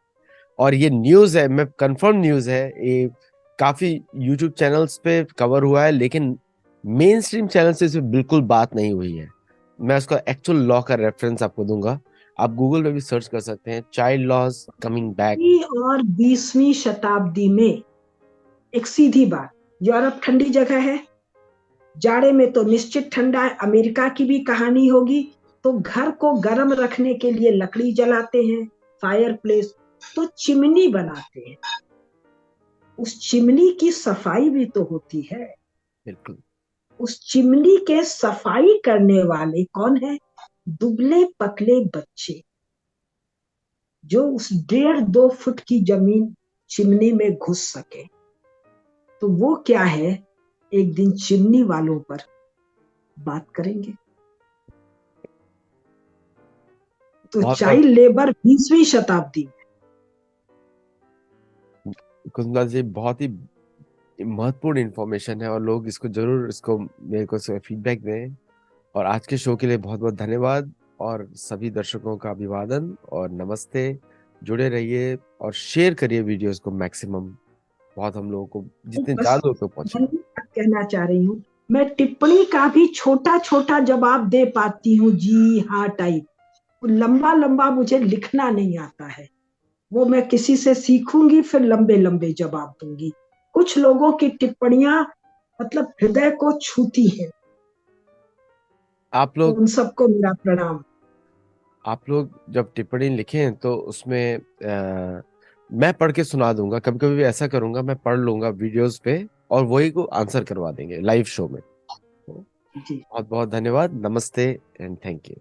Speaker 1: और ये न्यूज है, मैं कंफर्म न्यूज है, ये काफी यूट्यूब चैनल्स पे कवर हुआ है, लेकिन मेन स्ट्रीम चैनल से इस पे बिल्कुल बात नहीं हुई है। मैं उसका एक्चुअल लॉ का रेफरेंस आपको दूंगा, आप गूगल पे भी सर्च कर सकते हैं, चाइल्ड लॉज कमिंग बैक।
Speaker 2: और 20वीं शताब्दी में एक सीधी बात, यूरोप ठंडी जगह है, जाड़े में तो निश्चित ठंडा है, अमेरिका की भी कहानी होगी। तो घर को गर्म रखने के लिए लकड़ी जलाते हैं, फायर प्लेस, तो चिमनी बनाते हैं। उस चिमनी की सफाई भी तो होती है।
Speaker 1: बिल्कुल।
Speaker 2: उस चिमनी के सफाई करने वाले कौन है? दुबले पतले बच्चे, जो उस 1.5-2 फुट की जमीन चिमनी में घुस सके। तो वो क्या है, एक दिन चिमनी वालों पर बात करेंगे। तो
Speaker 1: बहुत बहुत
Speaker 2: चाइल्ड लेबर 20वीं शताब्दी।
Speaker 1: कुंदन जी, बहुत ही महत्वपूर्ण इंफॉर्मेशन है, और लोग इसको जरूर, इसको मेरे को फीडबैक दें। और आज के शो के लिए बहुत बहुत धन्यवाद, और सभी दर्शकों का अभिवादन और नमस्ते। जुड़े रहिए और शेयर करिए वीडियोस को मैक्सिमम, बहुत हम लोगों को जितने
Speaker 2: बस
Speaker 1: ज्यादा लोग तक पहुंचे।
Speaker 2: कहना चाह रही हूँ, मैं टिप्पणी का भी छोटा छोटा जवाब दे पाती हूँ, जी हाँ टाइप। लंबा लंबा मुझे लिखना नहीं आता है, वो मैं किसी से सीखूंगी, फिर लंबे लंबे जवाब दूंगी। कुछ लोगों की टिप्पणियां मतलब हृदय को छूती है।
Speaker 1: आप
Speaker 2: तो
Speaker 1: लोग
Speaker 2: उन सबको मेरा प्रणाम।
Speaker 1: आप लोग जब टिप्पणी लिखें तो उसमें मैं पढ़ के सुना दूंगा, कभी कभी ऐसा करूंगा, मैं पढ़ लूंगा वीडियोस पे, और वही को आंसर करवा देंगे लाइव शो में।
Speaker 2: जी।
Speaker 1: बहुत बहुत धन्यवाद, नमस्ते एंड थैंक यू।